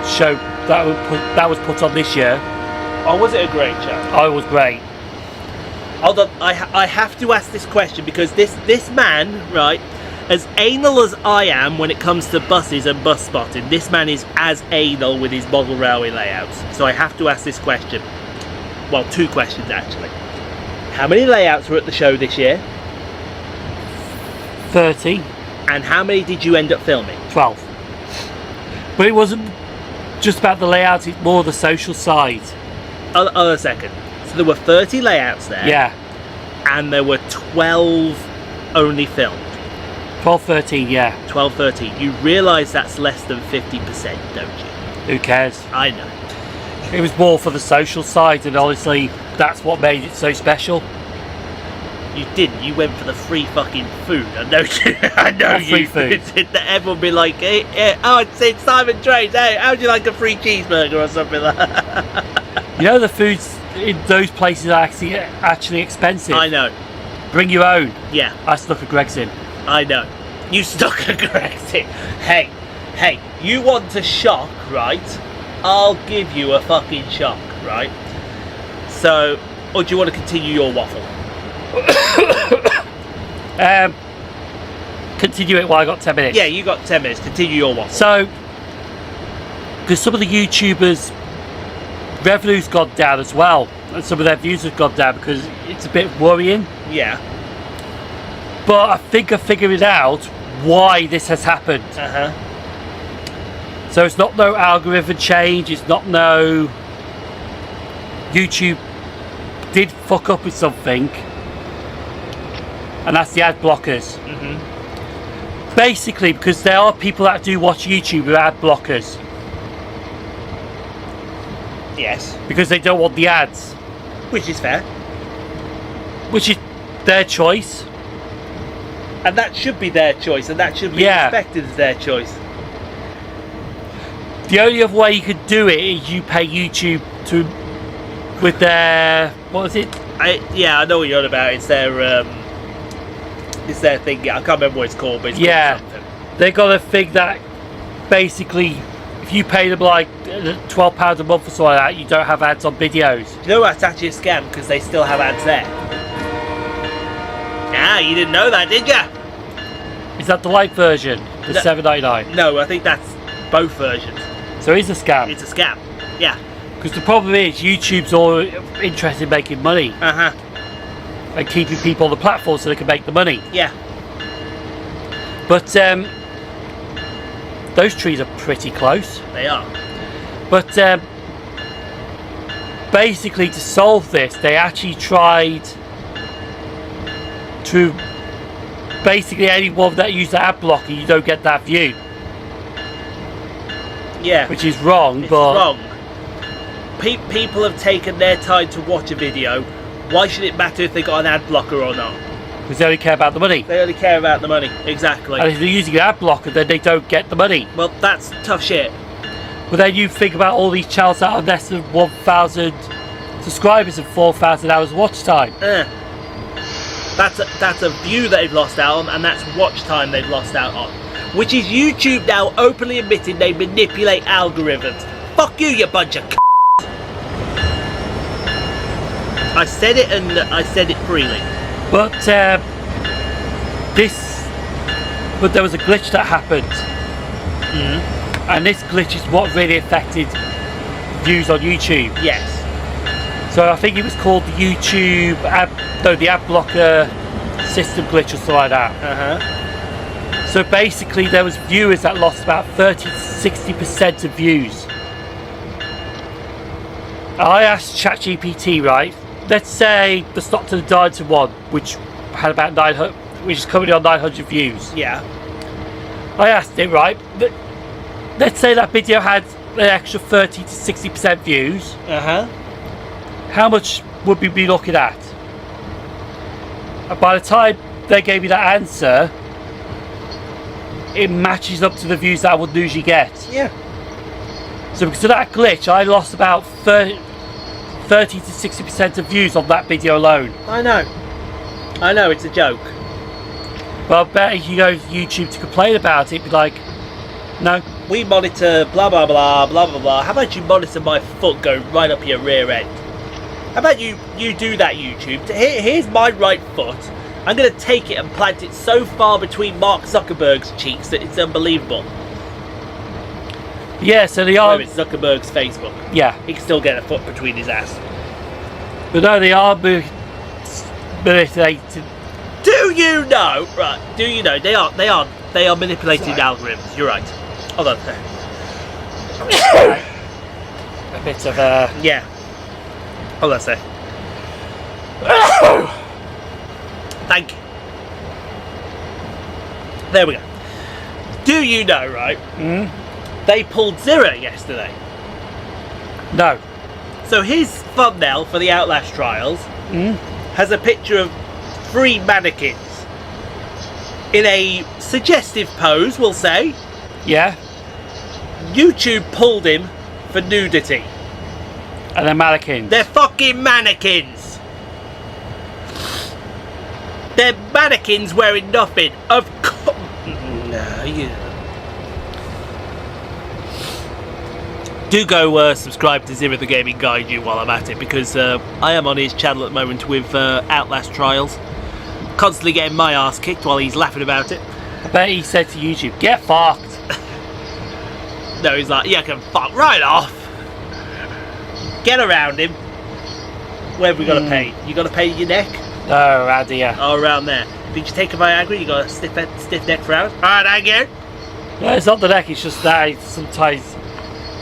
show that was put on this year. Oh, was it a great show? Oh, it was great. Hold on, I have to ask this question because this man, right, as anal as I am when it comes to buses and bus spotting, this man is as anal with his model railway layouts. So I have to ask this question. Well, 2 questions actually. How many layouts were at the show this year? 30, And how many did you end up filming? 12. But it wasn't just about the layout, it's more the social side. Oh, a second. So there were 30 layouts there. Yeah, And there were 12 only filmed. 12, 13, yeah. 12, 13. You realise that's less than 50%, don't you? Who cares? I know. It was more for the social side, and honestly, that's what made it so special. You didn't. You went for the free fucking food. I know you. I know What free you. food? Everyone be like, hey, oh, it's Sim0nTrains. Hey, how would you like a free cheeseburger or something like that? You know, the foods in those places are actually expensive. I know. Bring your own. Yeah, I stuck a Gregson. I know. You stuck a Grexit. Hey, you want a shock, right? I'll give you a fucking shock, right? So, or do you want to continue your waffle? Continue it while I got 10 minutes. Yeah, you got 10 minutes. Continue your waffle. So, because some of the YouTubers' revenue's gone down as well, and some of their views have gone down because it's a bit worrying. Yeah. But I think I figured it out why this has happened. Uh-huh. So it's not no algorithm change, it's not no YouTube did fuck up with something, and that's the ad blockers. Mm-hmm. Basically, because there are people that do watch YouTube with ad blockers Yes. because they don't want the ads, Which is fair. which is their choice. And that should be their choice, and that should be respected as their choice. The only other way you could do it is you pay YouTube to with their, what is it? I know what you're on about. It's their thing. I can't remember what it's called, but it's called something. They got a thing that basically, if you pay them like £12 a month or something like that, you don't have ads on videos. You know that's actually a scam because they still have ads there. Ah, you didn't know that, did ya? Is that the light version, the No. $7.99? No, I think that's both versions. So it's a scam. It's a scam. Yeah. Because the problem is YouTube's all interested in making money Uh-huh. and keeping people on the platform so they can make the money. Yeah. But those trees are pretty close. They are. But basically, to solve this, they actually tried to basically anyone that used the ad blocker, you don't get that view, Yeah. which is wrong. It's but wrong. People have taken their time to watch a video. Why should it matter if they got an ad blocker or not? because they only care about the money. They only care about the money. Exactly. And if they're using an ad blocker, then they don't get the money. Well, that's tough shit. But then you think about all these channels that are less than 1,000 subscribers and 4,000 hours watch time. That's a view they've lost out on, and that's watch time they've lost out on. Which is YouTube now openly admitting they manipulate algorithms. Fuck you, you bunch of c*****. I said it, and I said it freely. But but there was a glitch that happened, and this glitch is what really affected views on YouTube. Yes. So I think it was called the the ad blocker system glitch or something like that. Uh-huh. So basically, there was viewers that lost about 30 to 60% of views. I asked ChatGPT, right? Let's say the Stop to the Dinosaur one, which had about 900, which is currently on 900 views. Yeah. I asked it, right? Let's say that video had an extra 30 to 60% views. Uh-huh. How much would we be looking at? And by the time they gave me that answer, it matches up to the views that I would usually get. Yeah. So because of that glitch, I lost about 30 to 60% of views on that video alone. I know, it's a joke. But I bet if you go to YouTube to complain about it, it'd be like, no. We monitor blah blah blah blah blah blah. How about you monitor my foot going right up your rear end? How about you do that, YouTube? Here's my right foot. I'm going to take it and plant it so far between Mark Zuckerberg's cheeks that it's unbelievable. Yeah, so they are. Oh, it's Zuckerberg's Facebook. Yeah. He can still get a foot between his ass. But no, they are manipulated. Do you know? Right? Do you know they are manipulating algorithms? You're right. Hold on. A bit of a. Yeah. Hold on a sec. Thank you. There we go. Do you know, right? They pulled Zero yesterday. No. So his thumbnail for the Outlast trials has a picture of 3 mannequins in a suggestive pose, we'll say. Yeah. YouTube pulled him for nudity. And they're mannequins. They're fucking mannequins. They're mannequins wearing nothing. Of course. No, you. Do go subscribe to Zero the Gaming Guide while I'm at it, because I am on his channel at the moment with Outlast Trials. Constantly getting my ass kicked while he's laughing about it. I bet he said to YouTube, get fucked. No, he's like, yeah, I can fuck right off. Get around him. Where have we got to pay? You got to pay your neck? No, around here. Oh, around there. Did you take a Viagra? You got a stiff neck for hours? Alright, thank you. No, it's not the neck, it's just that sometimes,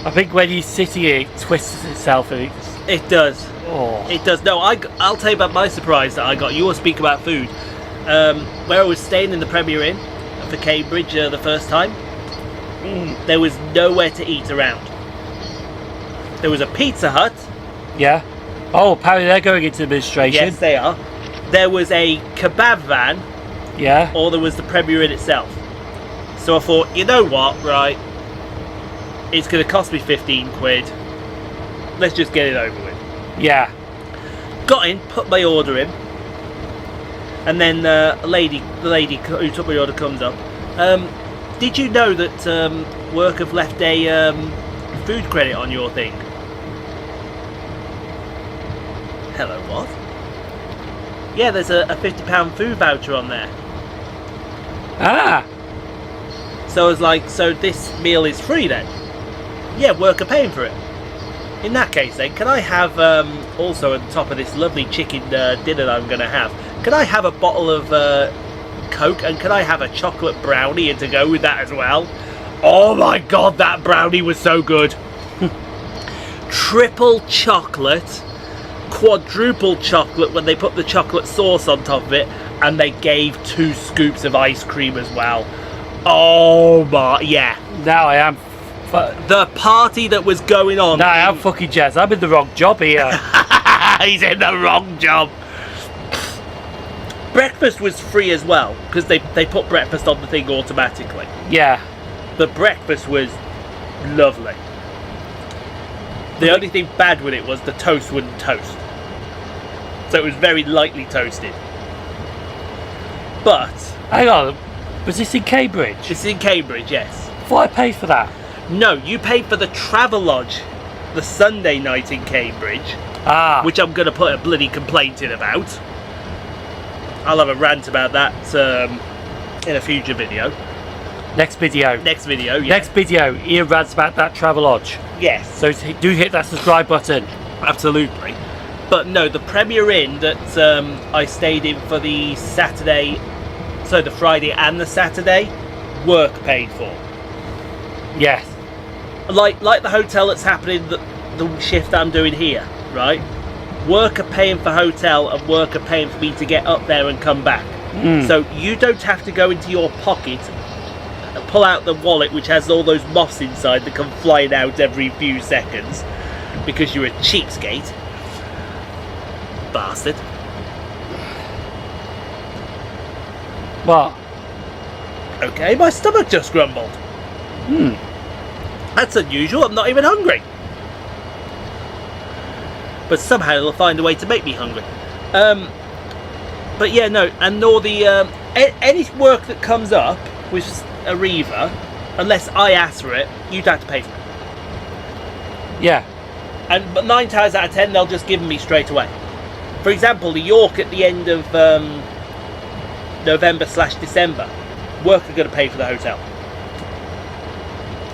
I think when you sit here, it twists itself and it's... It does. Oh. It does. No, I'll tell you about my surprise that I got. You will speak about food. Where I was staying in the Premier Inn for Cambridge the first time, there was nowhere to eat around. There was a Pizza Hut. Yeah. Oh, apparently they're going into administration. Yes, they are. There was a kebab van. Yeah. Or there was the Premier Inn itself. So I thought, you know what, right? It's going to cost me 15 quid. Let's just get it over with. Yeah. Got in, put my order in. And then the lady who took my order comes up. Did you know that work have left a food credit on your thing? Hello, what? Yeah, there's a £50 food voucher on there. Ah. So I was like, so this meal is free then? Yeah, work are paying for it. In that case then, can I have, also on top of this lovely chicken dinner that I'm going to have, can I have a bottle of Coke, and can I have a chocolate brownie and to go with that as well? Oh my god, that brownie was so good. Triple chocolate, quadruple chocolate when they put the chocolate sauce on top of it, and they gave 2 scoops of ice cream as well. Oh my, yeah. Now I am... The party that was going on. Now I am fucking jazzed. I'm in the wrong job here. He's in the wrong job. Breakfast was free as well, because they put breakfast on the thing automatically. Yeah. The breakfast was lovely. The only thing bad with it was the toast wouldn't toast. So it was very lightly toasted. But... Hang on. Was this in Cambridge? It's in Cambridge, yes. I thought I paid for that. No, you paid for the Travelodge the Sunday night in Cambridge. Ah. Which I'm going to put a bloody complaint in about. I'll have a rant about that in a future video. Next video. Next video, yeah. Next video, Ian rants about that Travelodge. Yes. So do hit that subscribe button. Absolutely. But no, the Premier Inn that I stayed in for the Saturday, so the Friday and the Saturday, work paid for. Yes. Like the hotel that's happening, the shift I'm doing here, right? Work are paying for hotel and work are paying for me to get up there and come back. So you don't have to go into your pocket and pull out the wallet which has all those moths inside that come flying out every few seconds because you're a cheapskate. Bastard. What? Okay, my stomach just grumbled. That's unusual, I'm not even hungry. But somehow they'll find a way to make me hungry. But yeah, no, and nor the any work that comes up with Arriva, unless I ask for it, you'd have to pay for it. Yeah. But 9 times out of 10, they'll just give them me straight away. For example, the York at the end of November/December, work are going to pay for the hotel.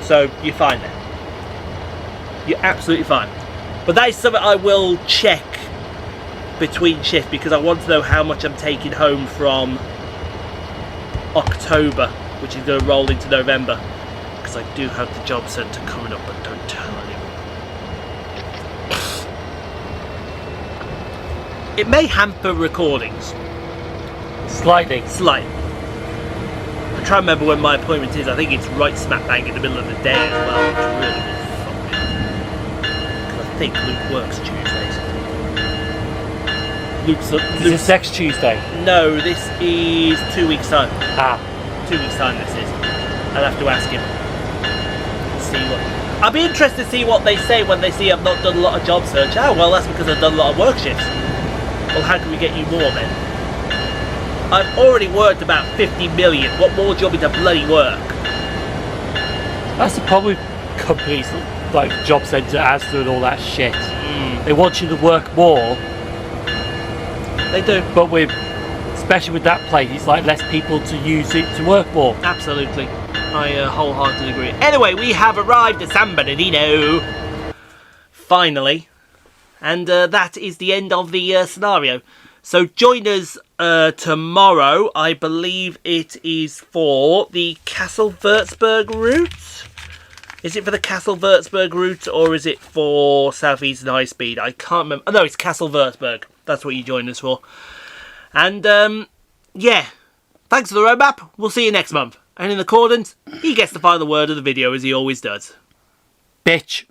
So you're fine there. You're absolutely fine. But that is something I will check between shifts because I want to know how much I'm taking home from October, which is going to roll into November. Because I do have the job centre coming up, but don't tell anyone. It may hamper recordings. Slightly. Slightly. I'm trying to remember when my appointment is. I think it's right smack bang in the middle of the day as well, which really will fuck me. Because I think Luke works Tuesdays. Is this next Tuesday? No, this is 2 weeks' time. Ah. 2 weeks' time this is. I'll have to ask him. See what. I'll be interested to see what they say when they see I've not done a lot of job search. Oh, well, that's because I've done a lot of work shifts. Well, how can we get you more then? I've already worked about 50 million. What more do you want me to bloody work? That's the problem with companies like Job Centre, Asda and all that shit. They want you to work more. They do. But especially with that place, it's like less people to use it to work more. Absolutely. I wholeheartedly agree. Anyway, we have arrived at San Bernardino. Finally. And that is the end of the scenario. So join us tomorrow. I believe it is for the Castle Würzburg route. Is it for the Castle Würzburg route or is it for Southeastern High Speed? I can't remember. Oh, no, it's Castle Würzburg. That's what you join us for. And, yeah. Thanks for the roadmap. We'll see you next month. And in accordance, he gets the final word of the video as he always does. Bitch.